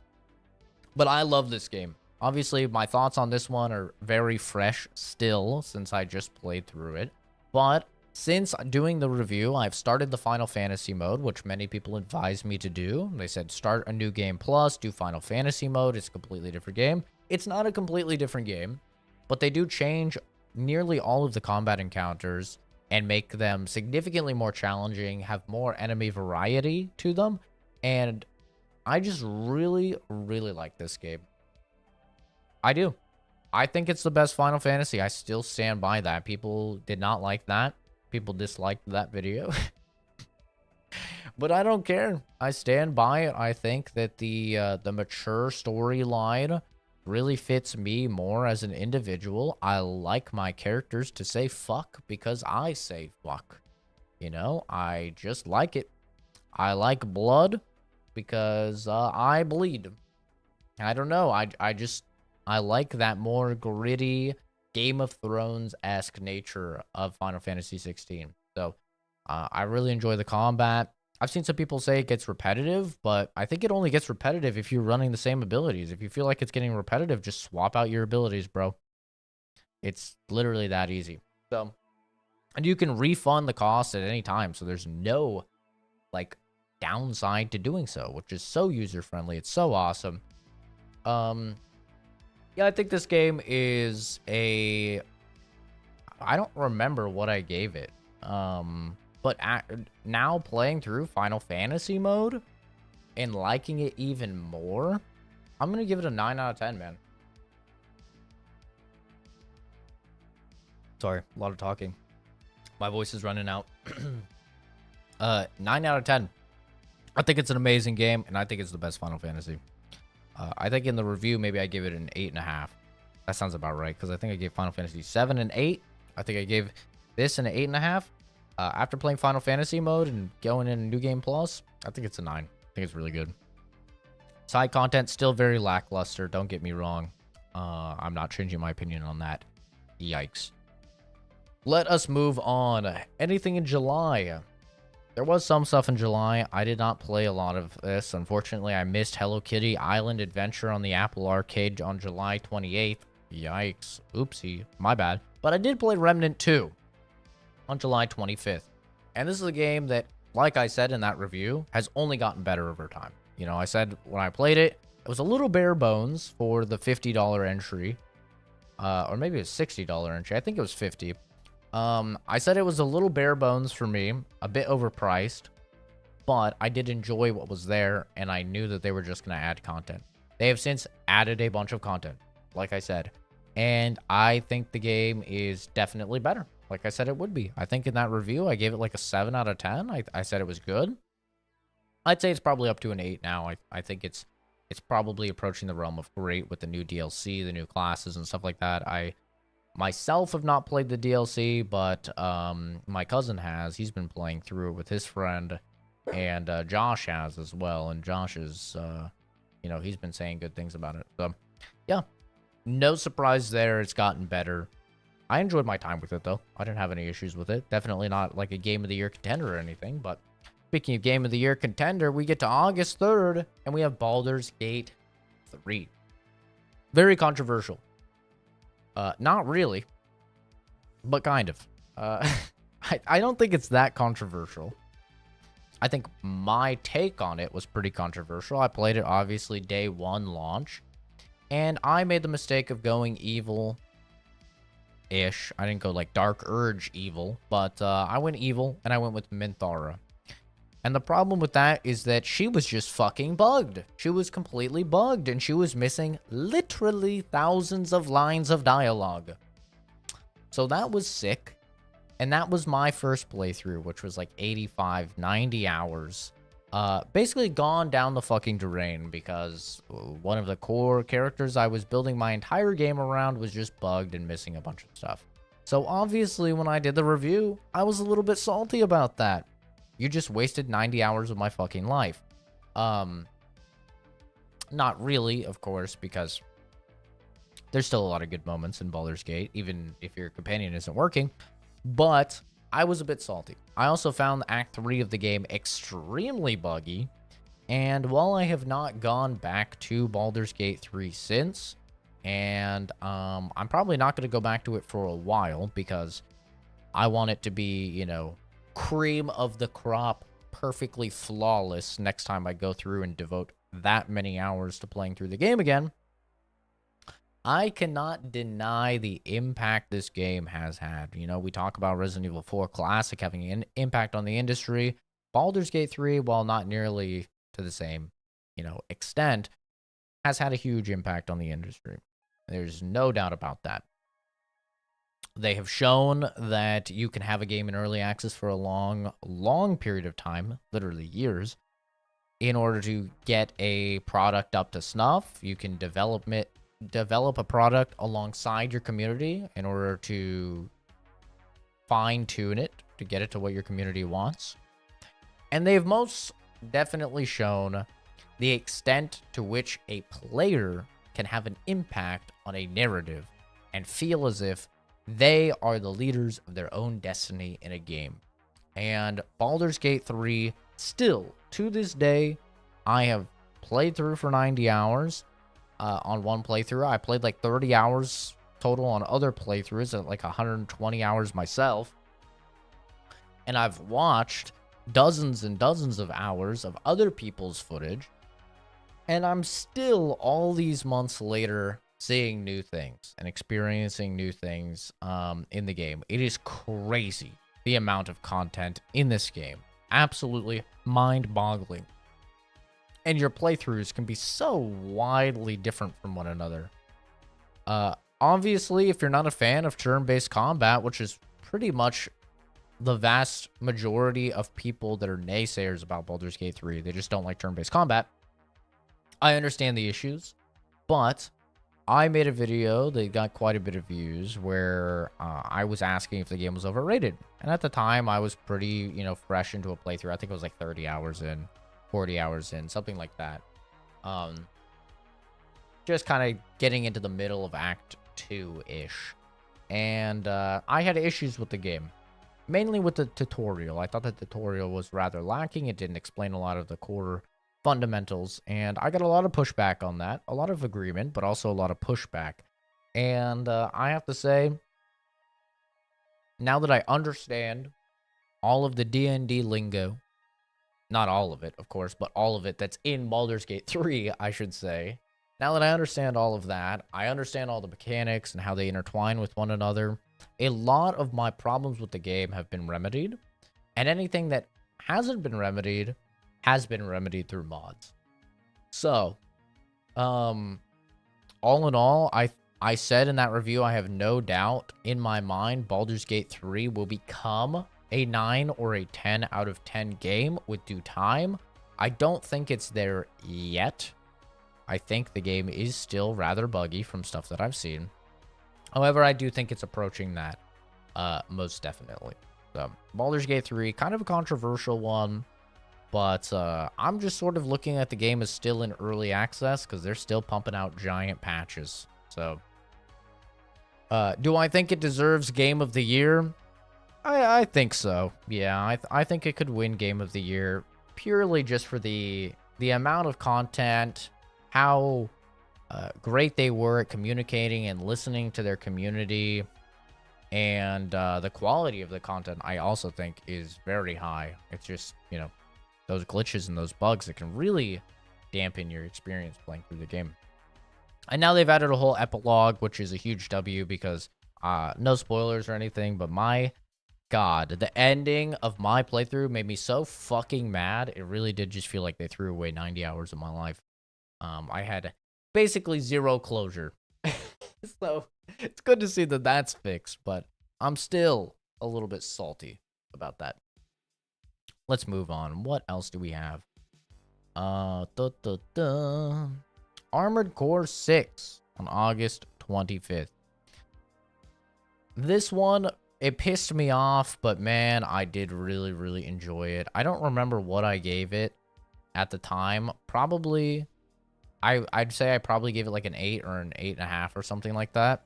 But I love this game. Obviously, my thoughts on this one are very fresh still, since I just played through it. But since doing the review, I've started the Final Fantasy mode, which many people advised me to do. They said, start a new game plus, do Final Fantasy mode. It's a completely different game. It's not a completely different game, but they do change nearly all of the combat encounters and make them significantly more challenging, have more enemy variety to them. And I just really, really like this game. I do. I think it's the best Final Fantasy. I still stand by that. People did not like that. People disliked that video. But I don't care. I stand by it. I think that the mature storyline really fits me more as an individual. I like my characters to say fuck because I say fuck. You know, I just like it. I like blood because I bleed. I don't know. I like that more gritty Game of Thrones-esque nature of Final Fantasy 16. So I really enjoy the combat. I've seen some people say it gets repetitive, but I think it only gets repetitive if you're running the same abilities. If you feel like it's getting repetitive, just swap out your abilities, bro. It's literally that easy. So, and you can refund the cost at any time, so there's no, like, downside to doing so, which is so user-friendly. It's so awesome. Yeah, I think this game is a... I don't remember what I gave it. But now playing through Final Fantasy mode and liking it even more, I'm going to give it a 9 out of 10, man. Sorry, a lot of talking. My voice is running out. 9 out of 10. I think it's an amazing game, and I think it's the best Final Fantasy. I think in the review, maybe I gave it an 8.5. That sounds about right, because I think I gave Final Fantasy 7 and 8. I think I gave this an 8.5. After playing Final Fantasy mode and going in New Game Plus, I think it's a 9. I think it's really good. Side content, still very lackluster. Don't get me wrong. I'm not changing my opinion on that. Yikes. Let us move on. Anything in July? There was some stuff in July. I did not play a lot of this. Unfortunately, I missed Hello Kitty Island Adventure on the Apple Arcade on July 28th. Yikes. Oopsie. My bad. But I did play Remnant 2 on July 25th. And this is a game that, like I said in that review, has only gotten better over time. You know, I said when I played it, it was a little bare bones for the $50 entry. Or maybe it was $60 entry. I think it was $50. I said it was a little bare bones for me, a bit overpriced, but I did enjoy what was there, and I knew that they were just going to add content. They have since added a bunch of content, like I said, and I think the game is definitely better, like I said it would be. I think in that review, I gave it like a 7 out of 10. I said it was good. I'd say it's probably up to an 8 now. I think it's probably approaching the realm of great with the new DLC, the new classes, and stuff like that. I myself have not played the DLC, but my cousin has. He's been playing through it with his friend, and Josh has as well. And Josh is, you know, he's been saying good things about it. So, yeah, no surprise there. It's gotten better. I enjoyed my time with it, though. I didn't have any issues with it. Definitely not like a Game of the Year contender or anything. But speaking of Game of the Year contender, we get to August 3rd, and we have Baldur's Gate 3. Very controversial. Not really, but kind of. I don't think it's that controversial. I think my take on it was pretty controversial. I played it, obviously, day one launch, and I made the mistake of going evil-ish. I didn't go, like, Dark Urge evil, but I went evil, and I went with Minthara. And the problem with that is that she was just fucking bugged. She was completely bugged, and she was missing literally thousands of lines of dialogue. So that was sick. And that was my first playthrough, which was like 85, 90 hours. Basically gone down the fucking drain because one of the core characters I was building my entire game around was just bugged and missing a bunch of stuff. So obviously when I did the review, I was a little bit salty about that. You just wasted 90 hours of my fucking life. Not really, of course, because there's still a lot of good moments in Baldur's Gate, even if your companion isn't working. But I was a bit salty. I also found Act 3 of the game extremely buggy. And while I have not gone back to Baldur's Gate 3 since, and I'm probably not going to go back to it for a while because I want it to be, you know, cream of the crop, perfectly flawless next time I go through and devote that many hours to playing through the game again. I cannot deny the impact this game has had. You know, we talk about Resident Evil 4 Classic having an impact on the industry. Baldur's Gate 3, while not nearly to the same, you know, extent, has had a huge impact on the industry. There's no doubt about that. They have shown that you can have a game in early access for a long, long period of time, literally years, in order to get a product up to snuff. You can develop a product alongside your community in order to fine-tune it to get it to what your community wants. And they've most definitely shown the extent to which a player can have an impact on a narrative and feel as if they are the leaders of their own destiny in a game. And Baldur's Gate 3, still, to this day, I have played through for 90 hours on one playthrough. I played like 30 hours total on other playthroughs, at like 120 hours myself. And I've watched dozens and dozens of hours of other people's footage. And I'm still, all these months later, seeing new things and experiencing new things in the game. It is crazy the amount of content in this game. Absolutely mind-boggling. And your playthroughs can be so widely different from one another. Obviously, if you're not a fan of turn-based combat, which is pretty much the vast majority of people that are naysayers about Baldur's Gate 3, they just don't like turn-based combat, I understand the issues, but I made a video that got quite a bit of views where I was asking if the game was overrated. And at the time, I was pretty, fresh into a playthrough. I think it was like 30 hours in, 40 hours in, something like that. Just kind of getting into the middle of Act 2-ish. And I had issues with the game. Mainly with the tutorial. I thought the tutorial was rather lacking. It didn't explain a lot of the core fundamentals, and I got a lot of pushback on that. A lot of agreement, but also a lot of pushback. And I have to say, now that I understand all of the D&D lingo, not all of it, of course, but all of it that's in Baldur's Gate 3, I should say. Now that I understand all of that, I understand all the mechanics and how they intertwine with one another, a lot of my problems with the game have been remedied, and anything that hasn't been remedied has been remedied through mods. So, all in all, I said in that review, I have no doubt in my mind Baldur's Gate 3 will become a 9 or a 10 out of 10 game with due time. I don't think it's there yet. I think the game is still rather buggy from stuff that I've seen. However, I do think it's approaching that, most definitely. So, Baldur's Gate 3, kind of a controversial one, but I'm just sort of looking at the game as still in early access because they're still pumping out giant patches. So, do I think it deserves Game of the Year? I think so. Yeah, I think it could win Game of the Year purely just for the amount of content, how great they were at communicating and listening to their community, and the quality of the content I also think is very high. It's just, those glitches and those bugs that can really dampen your experience playing through the game. And now they've added a whole epilogue, which is a huge W because no spoilers or anything, but my God, the ending of my playthrough made me so fucking mad. It really did just feel like they threw away 90 hours of my life. I had basically zero closure. So it's good to see that that's fixed, but I'm still a little bit salty about that. Let's move on. What else do we have? Armored Core 6 on August 25th. This one, it pissed me off, but man, I did really, really enjoy it. I don't remember what I gave it at the time. Probably, I'd say I probably gave it like an 8 or an 8.5 or something like that.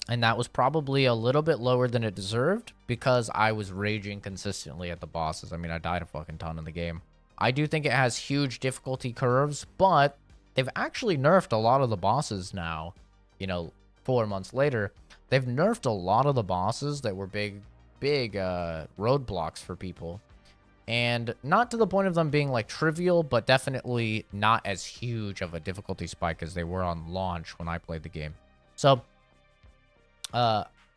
And that was probably a little bit lower than it deserved because I was raging consistently at the bosses. I mean, I died a fucking ton in the game. I do think it has huge difficulty curves, but they've actually nerfed a lot of the bosses now. 4 months later, they've nerfed a lot of the bosses that were big roadblocks for people. And not to the point of them being like trivial, but definitely not as huge of a difficulty spike as they were on launch when I played the game. So,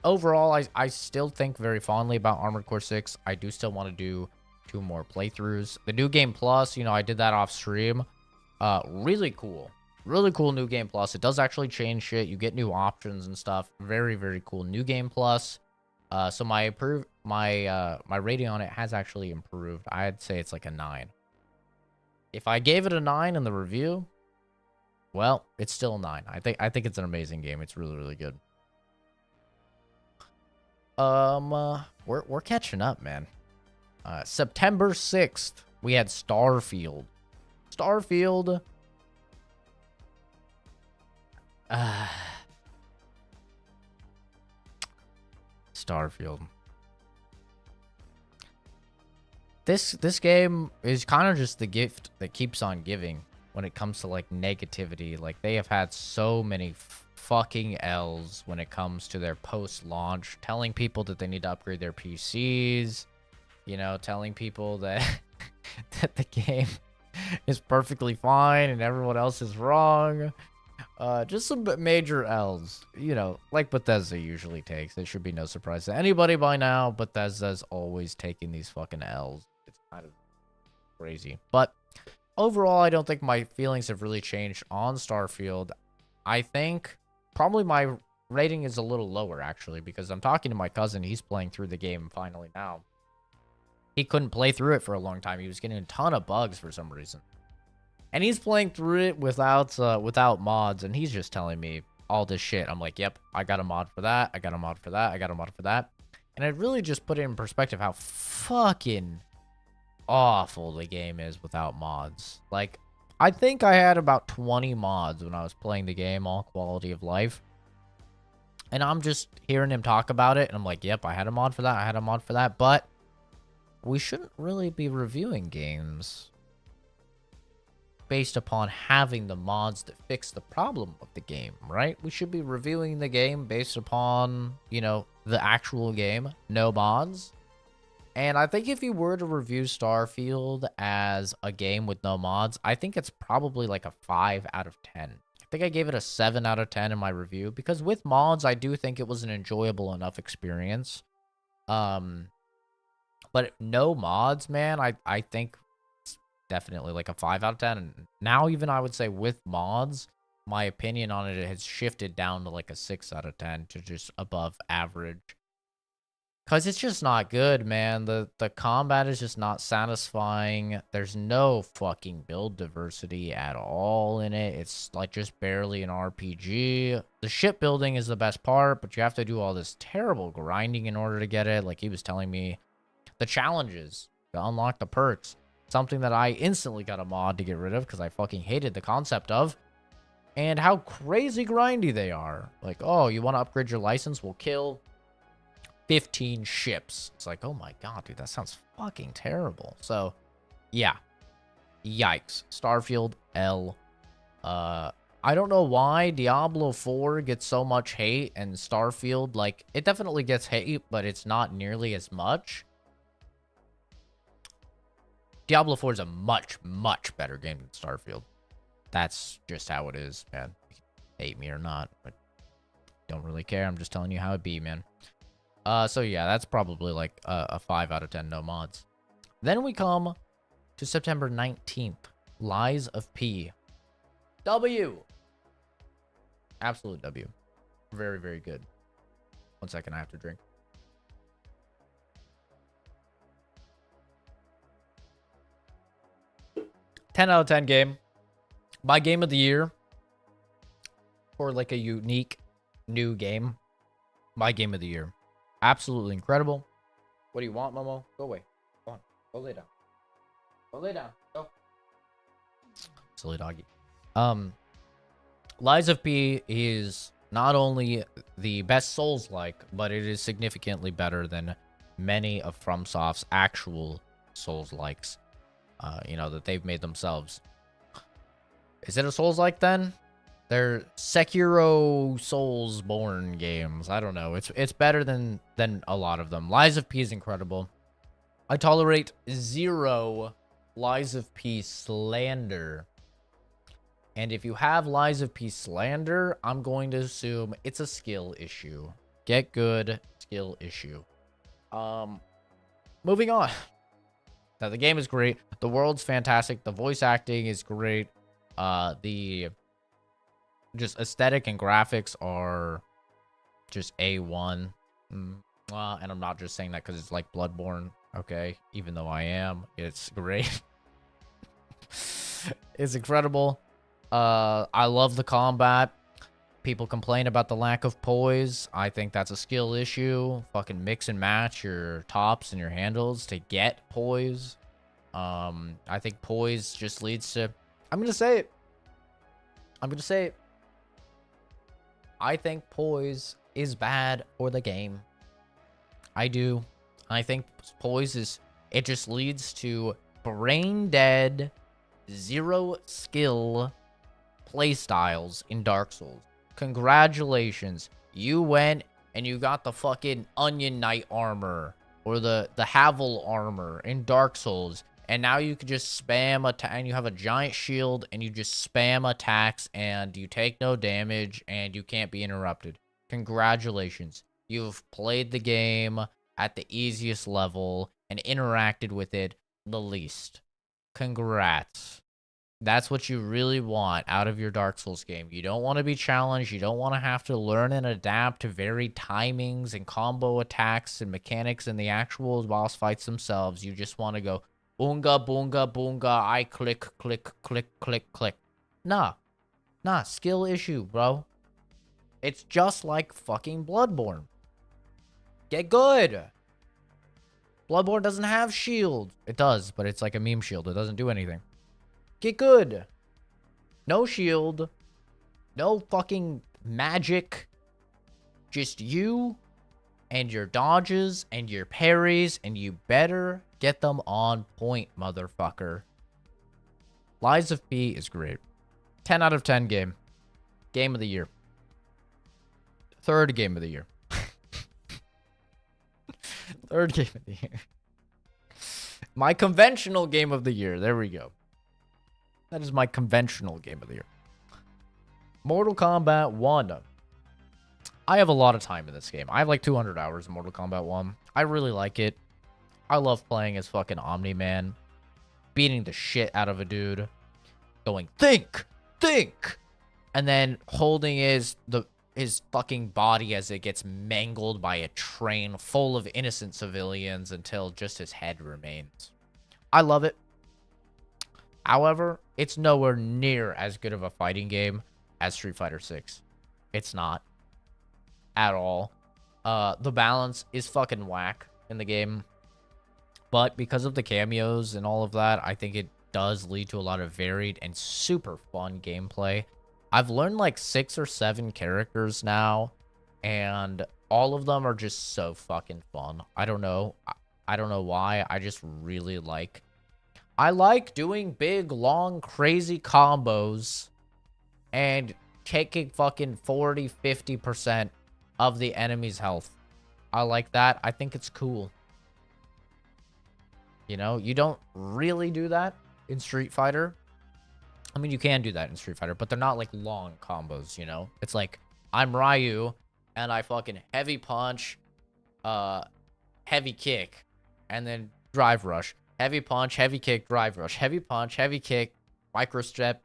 overall, I still think very fondly about Armored Core 6. I do still want to do 2 more playthroughs. The New Game Plus, I did that off stream. Really cool. Really cool New Game Plus. It does actually change shit. You get new options and stuff. Very, very cool. New Game Plus. So my rating on it has actually improved. I'd say it's like a 9. If I gave it a 9 in the review, well, it's still a 9. I think it's an amazing game. It's really, really good. We're catching up, man. September 6th, we had Starfield. Starfield. Starfield. This game is kind of just the gift that keeps on giving when it comes to like negativity. Like they have had so many fucking L's when it comes to their post-launch, telling people that they need to upgrade their PCs, telling people that that the game is perfectly fine and everyone else is wrong. Just some major L's, you know, like Bethesda usually takes. It should be no surprise to anybody by now. Bethesda's always taking these fucking L's. It's kind of crazy. But overall, I don't think my feelings have really changed on Starfield. I think probably my rating is a little lower, actually, because I'm talking to my cousin. He's playing through the game finally now. He couldn't play through it for a long time. He was getting a ton of bugs for some reason. And he's playing through it without mods, and he's just telling me all this shit. I'm like, yep, I got a mod for that. I got a mod for that. I got a mod for that. And it really just put it in perspective how fucking awful the game is without mods. Like, I think I had about 20 mods when I was playing the game, all quality of life. And I'm just hearing him talk about it, and I'm like, yep, I had a mod for that. I had a mod for that. But we shouldn't really be reviewing games based upon having the mods that fix the problem of the game, right? We should be reviewing the game based upon, you know, the actual game, no mods. And I think if you were to review Starfield as a game with no mods, I think it's probably like a 5 out of 10. I think I gave it a 7 out of 10 in my review, because with mods, I do think it was an enjoyable enough experience. But no mods, man, I think definitely like a 5 out of 10. And now even I would say with mods, my opinion on it has shifted down to like a 6 out of 10 to just above average. Because it's just not good, man. The combat is just not satisfying. There's no fucking build diversity at all in it. It's like just barely an RPG. The shipbuilding is the best part, but you have to do all this terrible grinding in order to get it. Like he was telling me, the challenges to unlock the perks. Something that I instantly got a mod to get rid of because I fucking hated the concept of. And how crazy grindy they are. Like, oh, you want to upgrade your license? We'll kill 15 ships. It's like, oh my god, dude, that sounds fucking terrible. So, yeah. Yikes. Starfield, L. I don't know why Diablo 4 gets so much hate and Starfield, like, it definitely gets hate, but it's not nearly as much. Diablo 4 is a much, much better game than Starfield. That's just how it is, man. Hate me or not, but don't really care. I'm just telling you how it be, man. So yeah, that's probably like a 5 out of 10 no mods. Then we come to September 19th. Lies of P. W. Absolute W. Very, very good. 1 second, I have to drink. 10 out of 10 game. My game of the year. For like a unique new game. My game of the year. Absolutely incredible. What do you want, Momo? Go away. Go on. Go lay down. Go lay down. Go. Silly doggy. Lies of P is not only the best Souls-like, but it is significantly better than many of FromSoft's actual Souls-likes. You know, that they've made themselves. Is it a Souls-like then? They're Sekiro Soulsborne games. I don't know. It's better than a lot of them. Lies of P is incredible. I tolerate 0 Lies of P slander. And if you have Lies of P slander, I'm going to assume it's a skill issue. Get good, skill issue. Moving on. Now, the game is great. The world's fantastic. The voice acting is great. The just aesthetic and graphics are just A1. And I'm not just saying that because it's like Bloodborne, okay? Even though I am, it's great. It's incredible. I love the combat. People complain about the lack of poise. I think that's a skill issue. Fucking mix and match your tops and your handles to get poise. I think poise just leads to... I'm going to say it. I think poise is bad for the game. I do. I think poise is... It just leads to brain dead, 0 skill playstyles in Dark Souls. Congratulations. You went and you got the fucking Onion Knight armor or the Havel armor in Dark Souls, And now you can just spam attack, and you have a giant shield, and you just spam attacks, and you take no damage, and you can't be interrupted. Congratulations. You've played the game at the easiest level and interacted with it the least. Congrats. That's what you really want out of your Dark Souls game. You don't want to be challenged. You don't want to have to learn and adapt to varied timings and combo attacks and mechanics in the actual boss fights themselves. You just want to go, boonga, boonga, boonga, I click, click, click, click, click. Nah. Skill issue, bro. It's just like fucking Bloodborne. Get good. Bloodborne doesn't have shield. It does, but it's like a meme shield. It doesn't do anything. Get good. No shield. No fucking magic. Just you and your dodges and your parries, and you better get them on point, motherfucker. Lies of P is great. 10 out of 10 game. Game of the year. Third game of the year. Third game of the year. My conventional game of the year. There we go. That is my conventional game of the year. Mortal Kombat 1. I have a lot of time in this game. I have like 200 hours in Mortal Kombat 1. I really like it. I love playing as fucking Omni-Man. Beating the shit out of a dude. Going, think! And then holding his fucking body as it gets mangled by a train full of innocent civilians until just his head remains. I love it. However, it's nowhere near as good of a fighting game as Street Fighter 6. It's not. At all. The balance is fucking whack in the game. But because of the cameos and all of that, I think it does lead to a lot of varied and super fun gameplay. I've learned like 6 or 7 characters now, and all of them are just so fucking fun. I don't know. I don't know why. I just really like... I like doing big, long, crazy combos and taking fucking 40, 50% of the enemy's health. I like that. I think it's cool. You know, you don't really do that in Street Fighter. I mean, you can do that in Street Fighter, but they're not like long combos, you know? It's like, I'm Ryu, and I fucking heavy punch, heavy kick, and then drive rush. Heavy punch, heavy kick, drive rush. Heavy punch, heavy kick, micro step,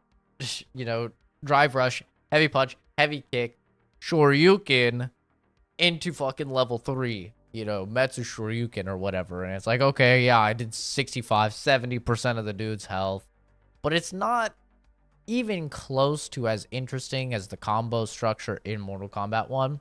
you know, drive rush, heavy punch, heavy kick, Shoryuken into fucking level 3. You know, Metsu Shoryuken or whatever. And it's like, okay, yeah, I did 65, 70% of the dude's health. But it's not even close to as interesting as the combo structure in Mortal Kombat 1.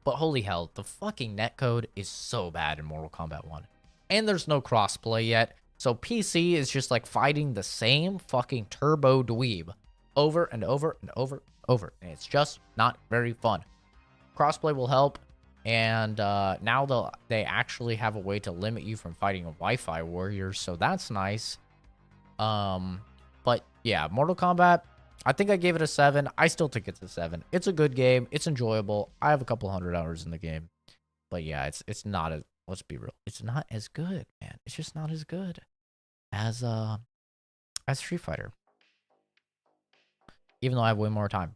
But holy hell, the fucking netcode is so bad in Mortal Kombat 1. And there's no crossplay yet. So PC is just like fighting the same fucking turbo dweeb over and over and over and over. And it's just not very fun. Crossplay will help. And now they actually have a way to limit you from fighting Wi-Fi warriors, so that's nice. But yeah, Mortal Kombat, I think I gave it a 7. I still think it's a 7. It's a good game. It's enjoyable. I have a couple 100 hours in the game. But yeah, it's not as, let's be real, it's not as good, man. It's just not as good as Street Fighter. Even though I have way more time.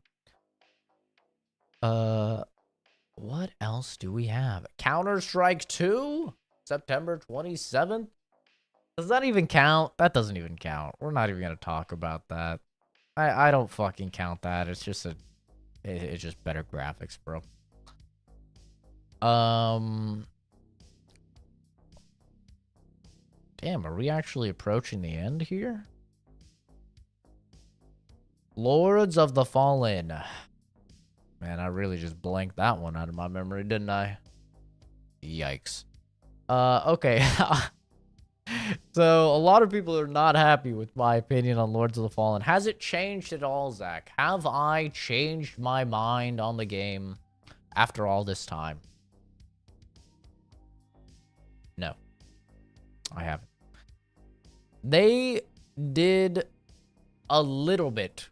What else do we have? Counter-Strike 2? September 27th? Does that even count? That doesn't even count. We're not even going to talk about that. I don't fucking count that. It's just it's just better graphics, bro. Damn, are we actually approaching the end here? Lords of the Fallen. Man, I really just blanked that one out of my memory, didn't I? Yikes. Okay. So, a lot of people are not happy with my opinion on Lords of the Fallen. Has it changed at all, Zach? Have I changed my mind on the game after all this time? No. I haven't. They did a little bit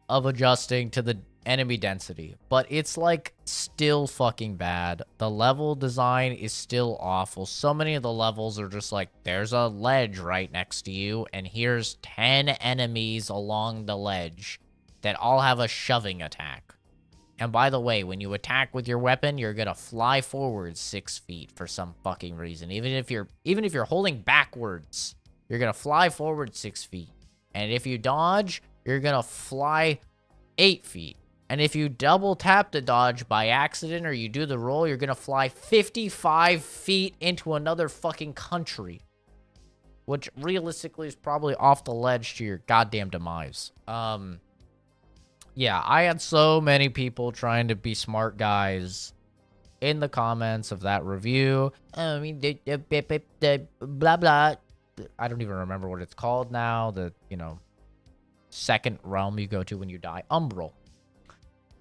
of adjusting to the enemy density, but it's like still fucking bad. The level design is still awful. So many of the levels are just like, there's a ledge right next to you, and here's 10 enemies along the ledge that all have a shoving attack. And by the way, when you attack with your weapon, you're gonna fly forward 6 feet for some fucking reason. Even if you're holding backwards, you're gonna fly forward 6 feet. And if you dodge, you're gonna fly 8 feet. And if you double tap the dodge by accident or you do the roll, you're gonna fly 55 feet into another fucking country. Which realistically is probably off the ledge to your goddamn demise. Yeah, I had so many people trying to be smart guys in the comments of that review. I mean, the blah blah. I don't even remember what it's called now. The, second realm you go to when you die. Umbral.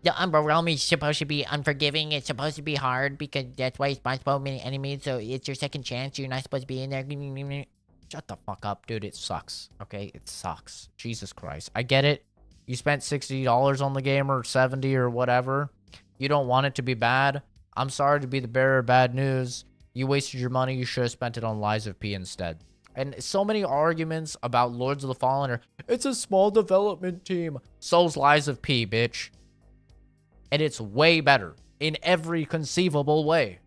The Umbral realm is supposed to be unforgiving. It's supposed to be hard because that's why it's not so many enemies. So it's your second chance. You're not supposed to be in there. Shut the fuck up, dude. It sucks. Okay? It sucks. Jesus Christ. I get it. You spent $60 on the game or $70 or whatever. You don't want it to be bad. I'm sorry to be the bearer of bad news. You wasted your money. You should have spent it on Lies of P instead. And so many arguments about Lords of the Fallen are, it's a small development team. So's Lies of P, bitch. And it's way better in every conceivable way.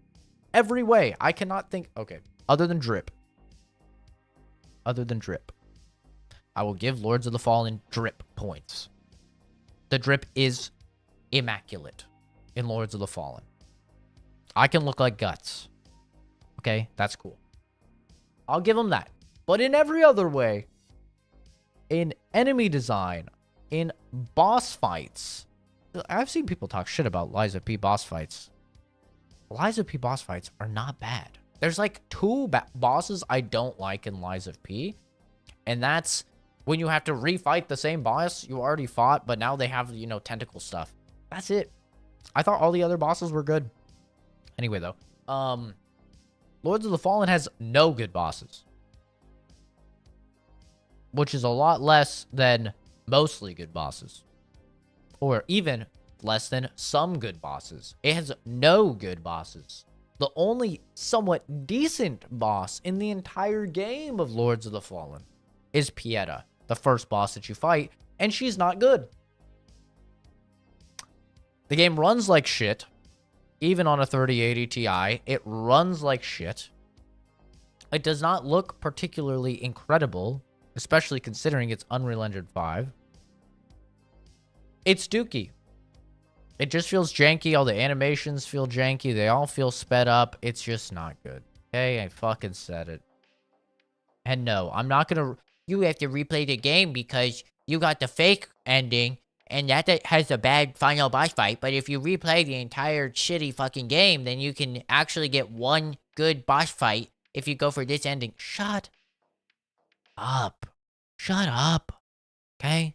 Every way. I cannot think. Okay. Other than drip. I will give Lords of the Fallen drip points. The drip is immaculate in Lords of the Fallen. I can look like guts. Okay, that's cool. I'll give them that. But in every other way, in enemy design, in boss fights, I've seen people talk shit about Lies of P boss fights. Lies of P boss fights are not bad. There's like 2 bosses I don't like in Lies of P, and that's when you have to refight the same boss you already fought, but now they have, tentacle stuff. That's it. I thought all the other bosses were good. Anyway, though, Lords of the Fallen has no good bosses, which is a lot less than mostly good bosses, or even less than some good bosses. It has no good bosses. The only somewhat decent boss in the entire game of Lords of the Fallen is Pieta, the first boss that you fight, and she's not good. The game runs like shit. Even on a 3080 Ti, it runs like shit. It does not look particularly incredible, especially considering it's Unreal Engine 5. It's dookie. It just feels janky. All the animations feel janky. They all feel sped up. It's just not good. Okay, I fucking said it. And no, I'm not gonna... You have to replay the game because you got the fake ending, and that has a bad final boss fight. But if you replay the entire shitty fucking game, then you can actually get one good boss fight if you go for this ending. Shut up. Shut up. Okay?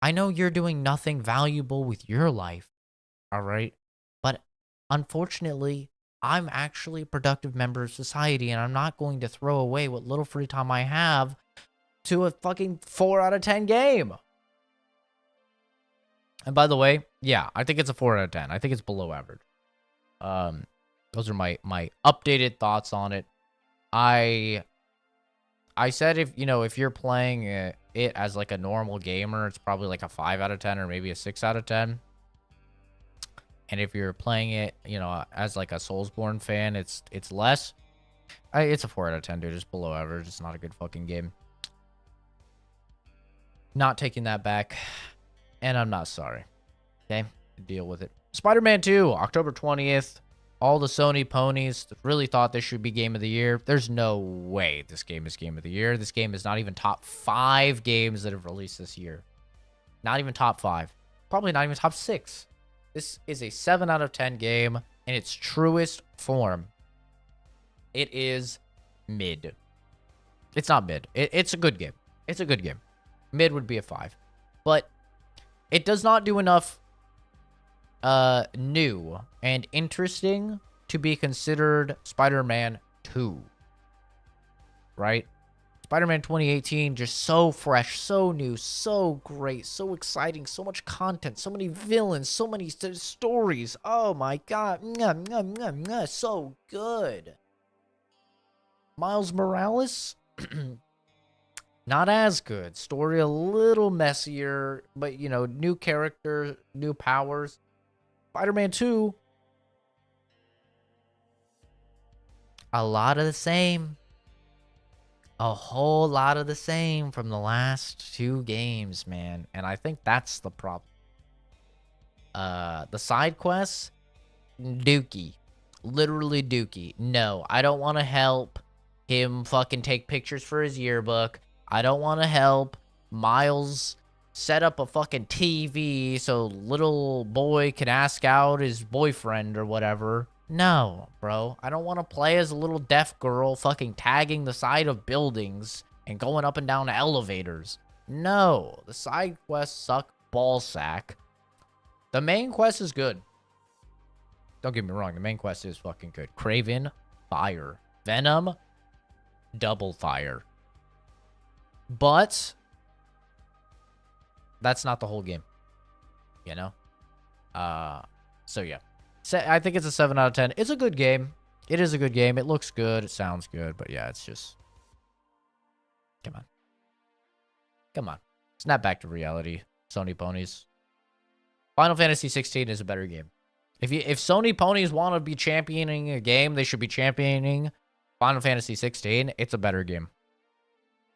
I know you're doing nothing valuable with your life. Alright? But unfortunately, I'm actually a productive member of society, and I'm not going to throw away what little free time I have to a fucking 4 out of 10 game. And by the way, yeah, I think it's a 4 out of 10. I think it's below average. Those are my updated thoughts on it. I said if you're playing it as like a normal gamer, it's probably like a 5 out of 10 or maybe a 6 out of 10. And if you're playing it, as like a Soulsborne fan, it's less. It's a 4 out of 10, dude. It's below average. It's not a good fucking game. Not taking that back. And I'm not sorry. Okay? Deal with it. Spider-Man 2, October 20th. All the Sony ponies really thought this should be Game of the Year. There's no way this game is Game of the Year. This game is not even top 5 games that have released this year. Not even top 5. Probably not even top 6. This is a 7 out of 10 game in its truest form. It is mid. It's not mid. It's a good game. It's a good game. Mid would be a 5. But it does not do enough new and interesting to be considered Spider-Man 2. Right? Spider-Man 2018, just so fresh, so new, so great, so exciting, so much content, so many villains, so many stories. Oh my god, so good. Miles Morales, not as good. Story a little messier, but you know, new character, new powers. Spider-Man 2, a lot of the same. A whole lot of the same from the last two games, man. And I think that's the problem. The side quests, dookie. Literally dookie. No, I don't want to help him fucking take pictures for his yearbook. I don't want to help Miles set up a fucking TV so little boy can ask out his boyfriend or whatever. No, bro. I don't want to play as a little deaf girl fucking tagging the side of buildings and going up and down elevators. No, the side quests suck ballsack. The main quest is good. Don't get me wrong, the main quest is fucking good. Kraven, fire. Venom, double fire. But that's not the whole game, you know? So yeah. I think it's a 7 out of 10. It's a good game. It is a good game. It looks good. It sounds good. But yeah, it's just... Come on. Come on. Snap back to reality, Sony ponies. Final Fantasy 16 is a better game. If Sony ponies want to be championing a game, they should be championing Final Fantasy 16. It's a better game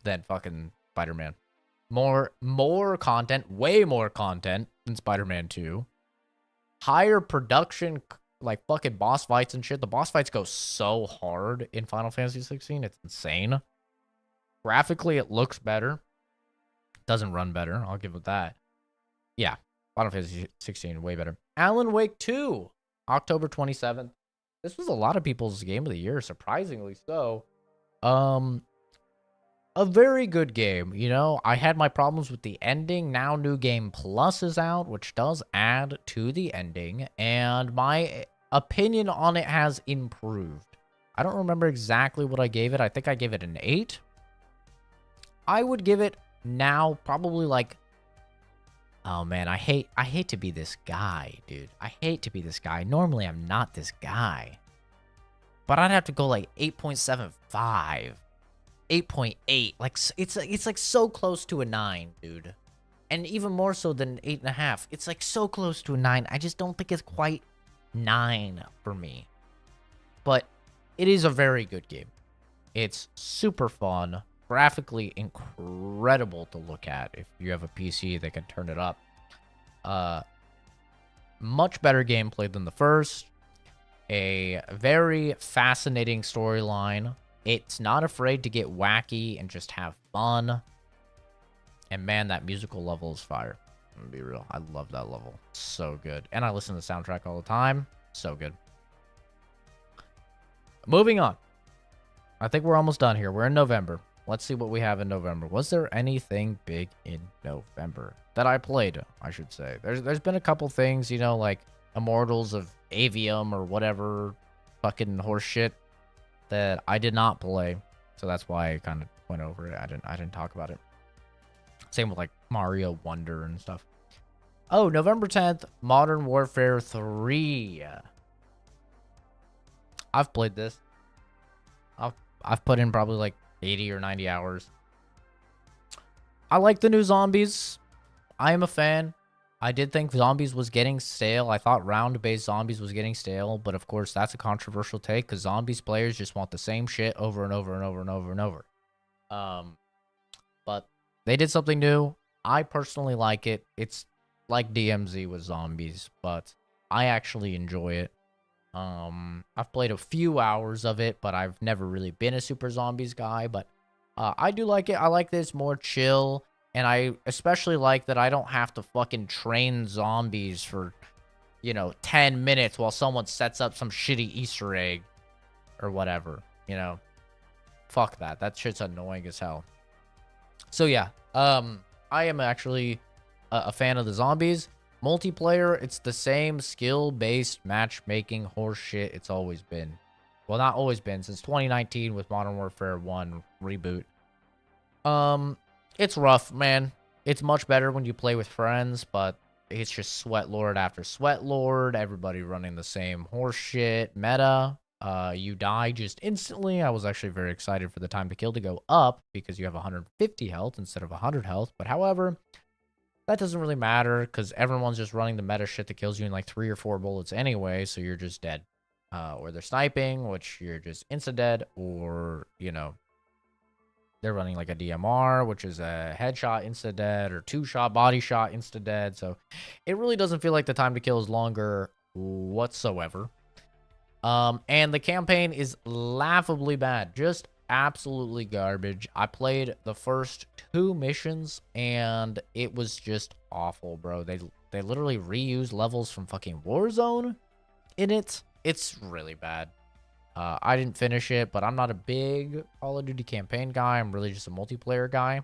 than fucking Spider-Man. More content, way more content than Spider-Man 2. Higher production, like fucking boss fights and shit. The boss fights go so hard in Final Fantasy 16. It's insane. Graphically, it looks better. Doesn't run better. I'll give it that. Yeah. Final Fantasy 16, way better. Alan Wake 2, October 27th. This was a lot of people's game of the year, surprisingly so. A very good game, you know. I had my problems with the ending. Now New Game Plus is out, which does add to the ending, and my opinion on it has improved. I don't remember exactly what I gave it. I think I gave it an 8. I would give it now probably like... Oh man, I hate to be this guy, dude. I hate to be this guy. Normally I'm not this guy. But I'd have to go like 8.75. 8.8. Like it's like so close to a 9, dude. And even more so than 8.5. It's like so close to a 9. I just don't think it's quite 9 for me. But it is a very good game. It's super fun. Graphically incredible to look at if you have a PC that can turn it up. Much better gameplay than the first. A very fascinating storyline. It's not afraid to get wacky and just have fun. And man, that musical level is fire. I'm gonna be real. I love that level. So good. And I listen to the soundtrack all the time. So good. Moving on. I think we're almost done here. We're in November. Let's see what we have in November. Was there anything big in November that I played, I should say? There's been a couple things, you know, like Immortals of Avium or whatever fucking horse shit that I did not play. So that's why I kind of went over it. I didn't talk about it. Same with like Mario Wonder and stuff. Oh, November 10th, Modern Warfare 3. I've played this. I've put in probably like 80 or 90 hours. I like the new zombies. I am a fan. I did think zombies was getting stale. I thought round-based zombies was getting stale, but of course that's a controversial take because zombies players just want the same shit over and over and over and over and over. But they did something new. I personally like it. It's like DMZ with zombies, but I actually enjoy it. I've played a few hours of it, but I've never really been a super zombies guy, but I do like it. I like this more chill, and I especially like that I don't have to fucking train zombies for, you know, 10 minutes while someone sets up some shitty Easter egg or whatever, you know. Fuck that. That shit's annoying as hell. So yeah, I am actually a fan of the zombies. Multiplayer, it's the same skill-based matchmaking horse shit it's always been. Well, not always been, since 2019 with Modern Warfare 1 reboot. It's rough, man. It's much better when you play with friends, but it's just Sweat Lord after Sweat Lord, everybody running the same horseshit meta. You die just instantly. I was actually very excited for the time to kill to go up because you have 150 health instead of 100 health. But however, that doesn't really matter because everyone's just running the meta shit that kills you in like 3 or 4 bullets anyway, so you're just dead. Or they're sniping, which you're just insta-dead, or, you know, they're running like a DMR, which is a headshot insta-dead, or 2-shot body shot insta-dead, so it really doesn't feel like the time to kill is longer whatsoever. And the campaign is laughably bad. Just absolutely garbage. I played the first 2 missions, and it was just awful, bro. They literally reused levels from fucking Warzone in it. It's really bad. I didn't finish it, but I'm not a big Call of Duty campaign guy. I'm really just a multiplayer guy.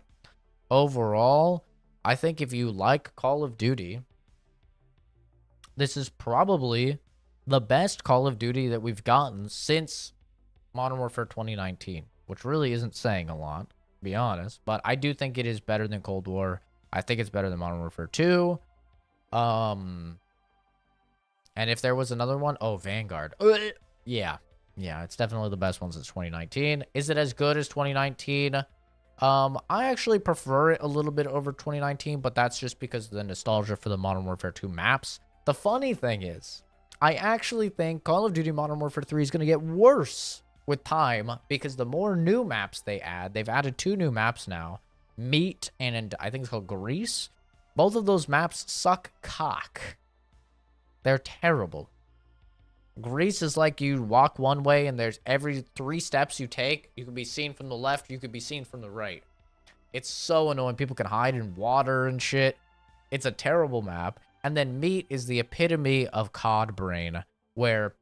Overall, I think if you like Call of Duty, this is probably the best Call of Duty that we've gotten since Modern Warfare 2019, which really isn't saying a lot, to be honest. But I do think it is better than Cold War. I think it's better than Modern Warfare 2. And if there was another one, oh, Vanguard. Yeah, it's definitely the best one since 2019. Is it as good as 2019? I actually prefer it a little bit over 2019, but that's just because of the nostalgia for the Modern Warfare 2 maps. The funny thing is, I actually think Call of Duty Modern Warfare 3 is going to get worse with time because the more new maps they add, they've added 2 new maps now, Meat and I think it's called Grease. Both of those maps suck cock. They're terrible. Grease is like you walk one way and there's every 3 steps you take, you can be seen from the left, you could be seen from the right. It's so annoying. People can hide in water and shit. It's a terrible map. And then Meat is the epitome of COD brain, where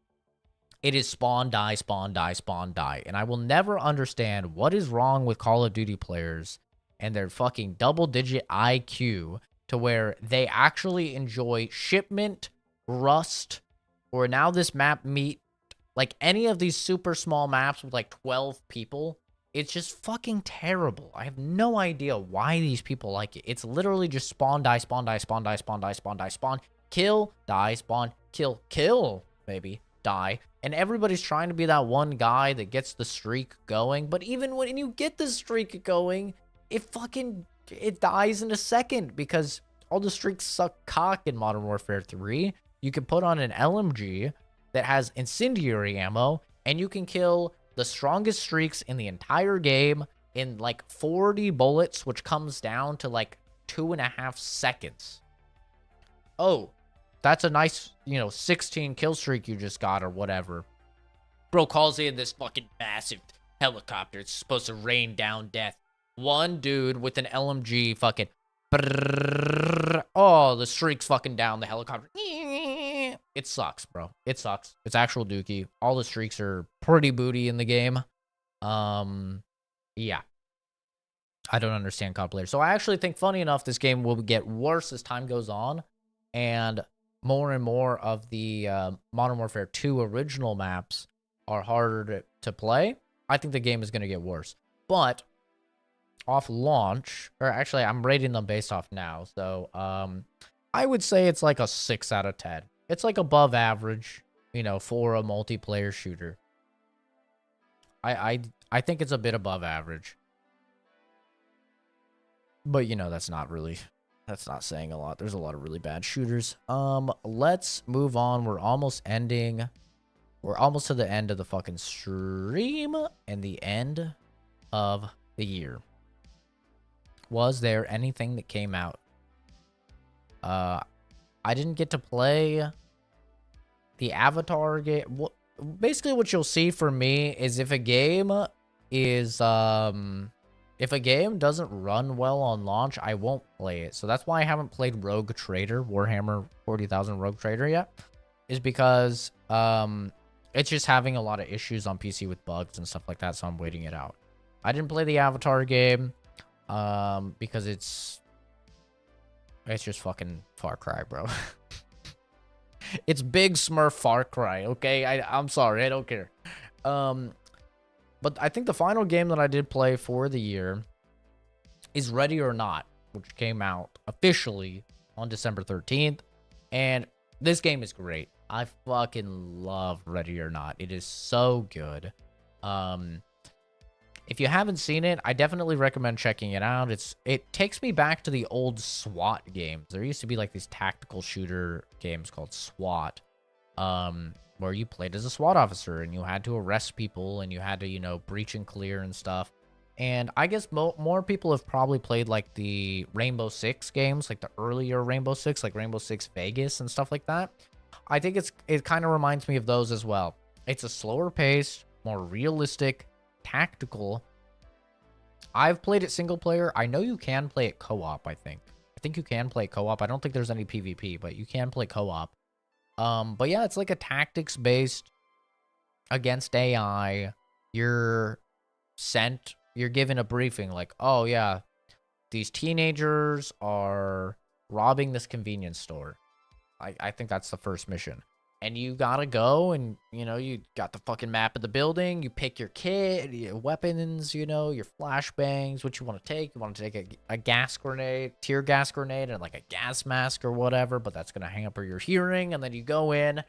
it is spawn, die, spawn, die, spawn, die. And I will never understand what is wrong with Call of Duty players and their fucking double-digit IQ to where they actually enjoy Shipment, Rust, or now this map Meat, like any of these super small maps with like 12 people. It's just fucking terrible. I have no idea why these people like it. It's literally just spawn, die, spawn, die, spawn, die, spawn, die, spawn, die, spawn, kill, die, spawn, kill, maybe, die. And everybody's trying to be that one guy that gets the streak going. But even when you get the streak going, it dies in a second because all the streaks suck cock in Modern Warfare 3. You can put on an LMG that has incendiary ammo, and you can kill the strongest streaks in the entire game in like 40 bullets, which comes down to like 2.5 seconds. Oh, that's a nice, 16 kill streak you just got or whatever. Bro calls in this fucking massive helicopter. It's supposed to rain down death. One dude with an LMG fucking... Oh, the streak's fucking down the helicopter. It sucks, bro. It sucks. It's actual dookie. All the streaks are pretty booty in the game. Yeah. I don't understand COD players. So I actually think, funny enough, this game will get worse as time goes on. And more of the Modern Warfare 2 original maps are harder to play. I think the game is going to get worse. But off launch, or actually I'm rating them based off now. So I would say it's like a 6 out of 10. It's like above average, for a multiplayer shooter. I think it's a bit above average. But that's not saying a lot. There's a lot of really bad shooters. Let's move on. We're almost to the end of the fucking stream and the end of the year. Was there anything that came out? I didn't get to play the Avatar game. Basically, what you'll see for me is if a game doesn't run well on launch, I won't play it. So that's why I haven't played Rogue Trader, Warhammer 40,000 Rogue Trader yet, is because it's just having a lot of issues on PC with bugs and stuff like that, so I'm waiting it out. I didn't play the Avatar game because it's just fucking Far Cry, bro. It's big Smurf Far Cry, okay? I'm sorry, I don't care. But I think the final game that I did play for the year is Ready or Not, which came out officially on December 13th. And this game is great. I fucking love Ready or Not. It is so good. If you haven't seen it, I definitely recommend checking it out. It takes me back to the old SWAT games. There used to be like these tactical shooter games called SWAT, where you played as a SWAT officer and you had to arrest people and you had to, you know, breach and clear and stuff. And I guess more people have probably played like the Rainbow Six games, like the earlier Rainbow Six, like Rainbow Six Vegas and stuff like that. I think it kind of reminds me of those as well. It's a slower pace, more realistic, tactical. I've played it single player. I know you can play it co-op, I think you can play co-op. I don't think there's any PvP, but you can play co-op. But yeah, it's like a tactics based against AI. You're given a briefing like, oh yeah, these teenagers are robbing this convenience store. I think that's the first mission. And you gotta go and, you know, you got the fucking map of the building. You pick your kit, your weapons, you know, your flashbangs, what you want to take. You want to take a gas grenade, tear gas grenade, and like a gas mask or whatever, but that's gonna hamper your hearing. And then you go in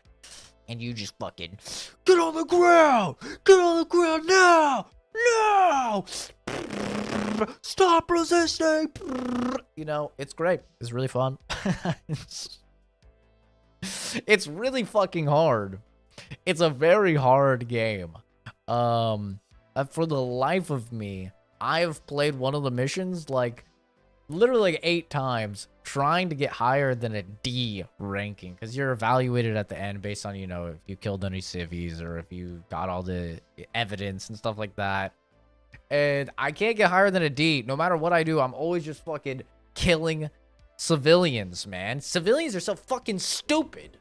and you just fucking get on the ground! Get on the ground now! No! Stop resisting! You know, it's great. It's really fun. It's really fucking hard. It's a very hard game. For the life of me, I've played one of the missions like literally like 8 times trying to get higher than a D ranking, because you're evaluated at the end based on, you know, if you killed any civvies or if you got all the evidence and stuff like that. And I can't get higher than a D. No matter what I do, I'm always just fucking killing civilians, man. Civilians are so fucking stupid.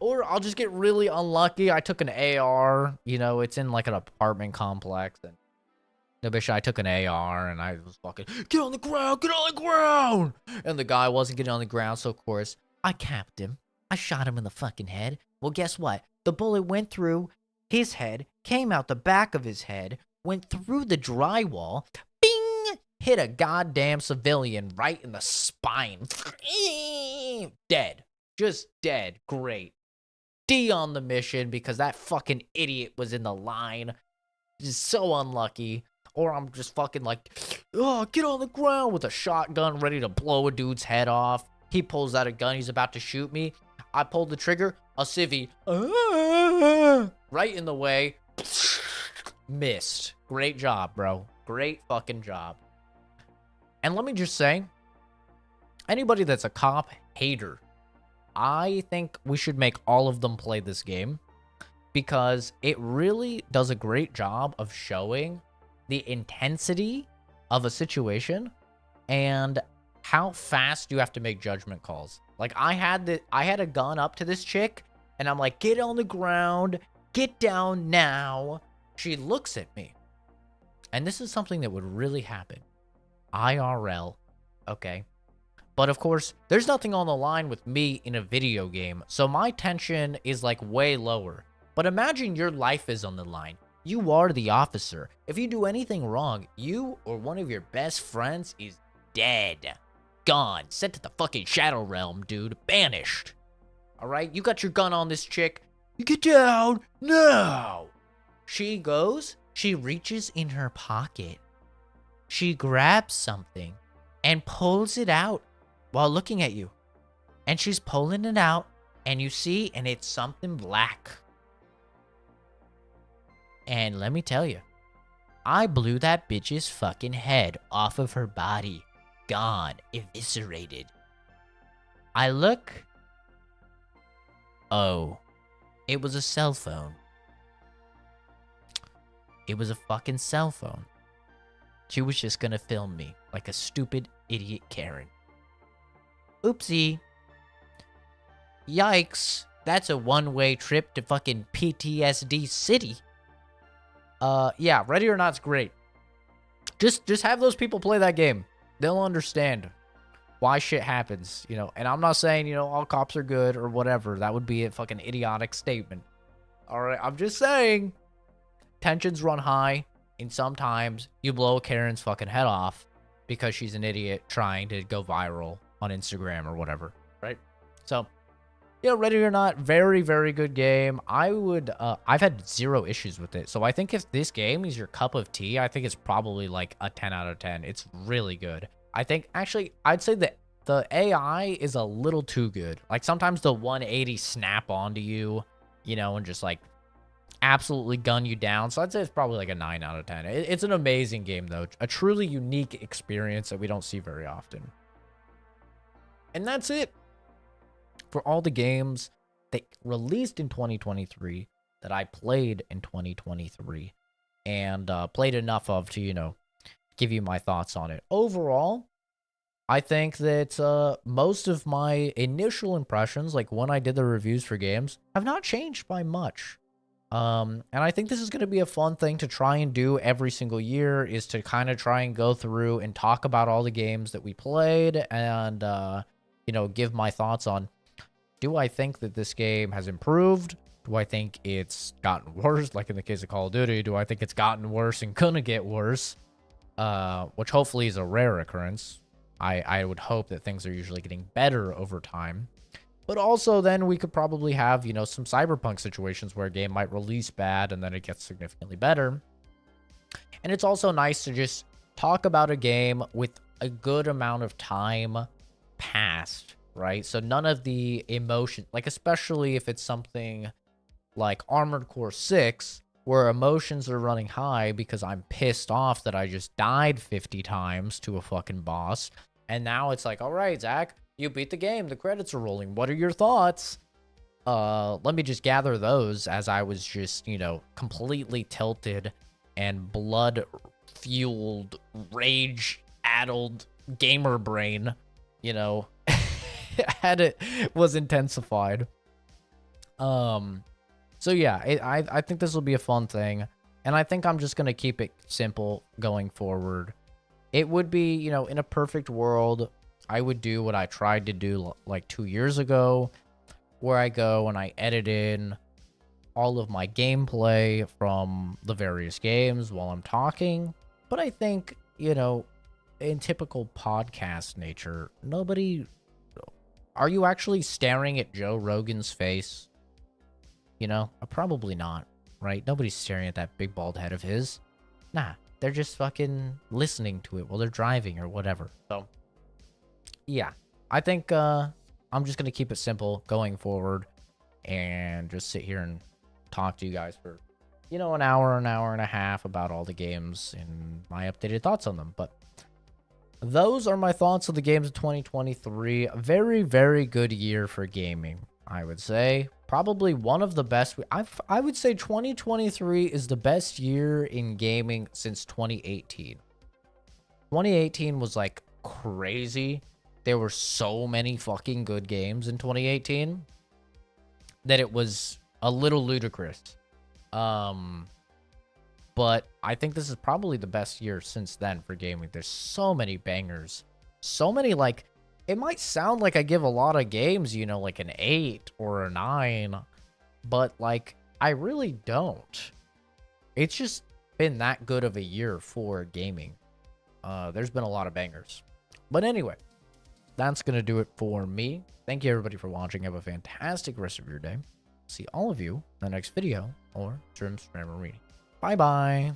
Or I'll just get really unlucky. I took an AR, you know, it's in like an apartment complex, and no bitch, I took an AR and I was fucking, get on the ground, get on the ground! And the guy wasn't getting on the ground, so of course, I capped him. I shot him in the fucking head. Well, guess what? The bullet went through his head, came out the back of his head, went through the drywall, bing! Hit a goddamn civilian right in the spine. Dead. Just dead. Great. D on the mission because that fucking idiot was in the line. Just so unlucky. Or I'm just fucking like, oh, get on the ground with a shotgun ready to blow a dude's head off. He pulls out a gun. He's about to shoot me. I pulled the trigger. A civvy. Right in the way. Missed. Great job, bro. Great fucking job. And let me just say, anybody that's a cop hater, I think we should make all of them play this game because it really does a great job of showing the intensity of a situation and how fast you have to make judgment calls. Like I had a gun up to this chick and I'm like, get on the ground, get down now. She looks at me. And this is something that would really happen. IRL, okay? But of course, there's nothing on the line with me in a video game, so my tension is like way lower. But imagine your life is on the line. You are the officer. If you do anything wrong, you or one of your best friends is dead. Gone. Sent to the fucking Shadow Realm, dude. Banished. Alright? You got your gun on this chick. You get down. No. She goes. She reaches in her pocket. She grabs something and pulls it out while looking at you. And she's pulling it out, and you see, and it's something black. And let me tell you, I blew that bitch's fucking head off of her body. Gone. Eviscerated. I look. Oh. It was a cell phone. It was a fucking cell phone. She was just gonna film me like a stupid idiot Karen. Oopsie. Yikes. That's a one-way trip to fucking PTSD City. Yeah, Ready or Not's great. Just have those people play that game. They'll understand why shit happens, you know. And I'm not saying, you know, all cops are good or whatever. That would be a fucking idiotic statement. Alright, I'm just saying tensions run high, and sometimes you blow Karen's fucking head off because she's an idiot trying to go viral on Instagram or whatever, right? So, you know, Ready or Not, very, very good game. I've had zero issues with it. So I think if this game is your cup of tea, I think it's probably like a 10 out of 10. It's really good. I think, actually, I'd say that the AI is a little too good. Like, sometimes the 180 snap onto you, you know, and just, like, absolutely gun you down. So I'd say it's probably like a 9 out of 10. It's an amazing game, though. A truly unique experience that we don't see very often. And that's it for all the games that released in 2023 that I played in 2023 and played enough of to, you know, give you my thoughts on it. Overall, I think that most of my initial impressions, like when I did the reviews for games, have not changed by much. And I think this is going to be a fun thing to try and do every single year, is to kind of try and go through and talk about all the games that we played and, you know, give my thoughts on, do I think that this game has improved? Do I think it's gotten worse? Like in the case of Call of Duty, do I think it's gotten worse and gonna get worse? Which hopefully is a rare occurrence. I would hope that things are usually getting better over time. But also then we could probably have, you know, some cyberpunk situations where a game might release bad and then it gets significantly better. And it's also nice to just talk about a game with a good amount of time passed, right? So none of the emotion, like especially if it's something like Armored Core 6, where emotions are running high because I'm pissed off that I just died 50 times to a fucking boss. And now it's like, all right, Zach, you beat the game. The credits are rolling. What are your thoughts? Let me just gather those as I was just, you know, completely tilted and blood-fueled, rage-addled gamer brain, you know, was intensified. So yeah, I think this will be a fun thing, and I think I'm just gonna keep it simple going forward. It would be, you know, in a perfect world, I would do what I tried to do like 2 years ago, where I go and I edit in all of my gameplay from the various games while I'm talking. But I think, you know, in typical podcast nature, are you actually staring at Joe Rogan's face? You know, probably not, right? Nobody's staring at that big bald head of his. Nah, they're just fucking listening to it while they're driving or whatever. So, yeah, I think I'm just going to keep it simple going forward and just sit here and talk to you guys for, you know, an hour and a half about all the games and my updated thoughts on them. But those are my thoughts on the games of 2023. A very, very good year for gaming, I would say. Probably one of the best. I would say 2023 is the best year in gaming since 2018. 2018 was like crazy. There were so many fucking good games in 2018 that it was a little ludicrous. But I think this is probably the best year since then for gaming. There's so many bangers. So many, like, it might sound like I give a lot of games, you know, like an 8 or a 9, but, like, I really don't. It's just been that good of a year for gaming. There's been a lot of bangers. But anyway, that's going to do it for me. Thank you, everybody, for watching. Have a fantastic rest of your day. See all of you in the next video or stream or reading. Bye-bye.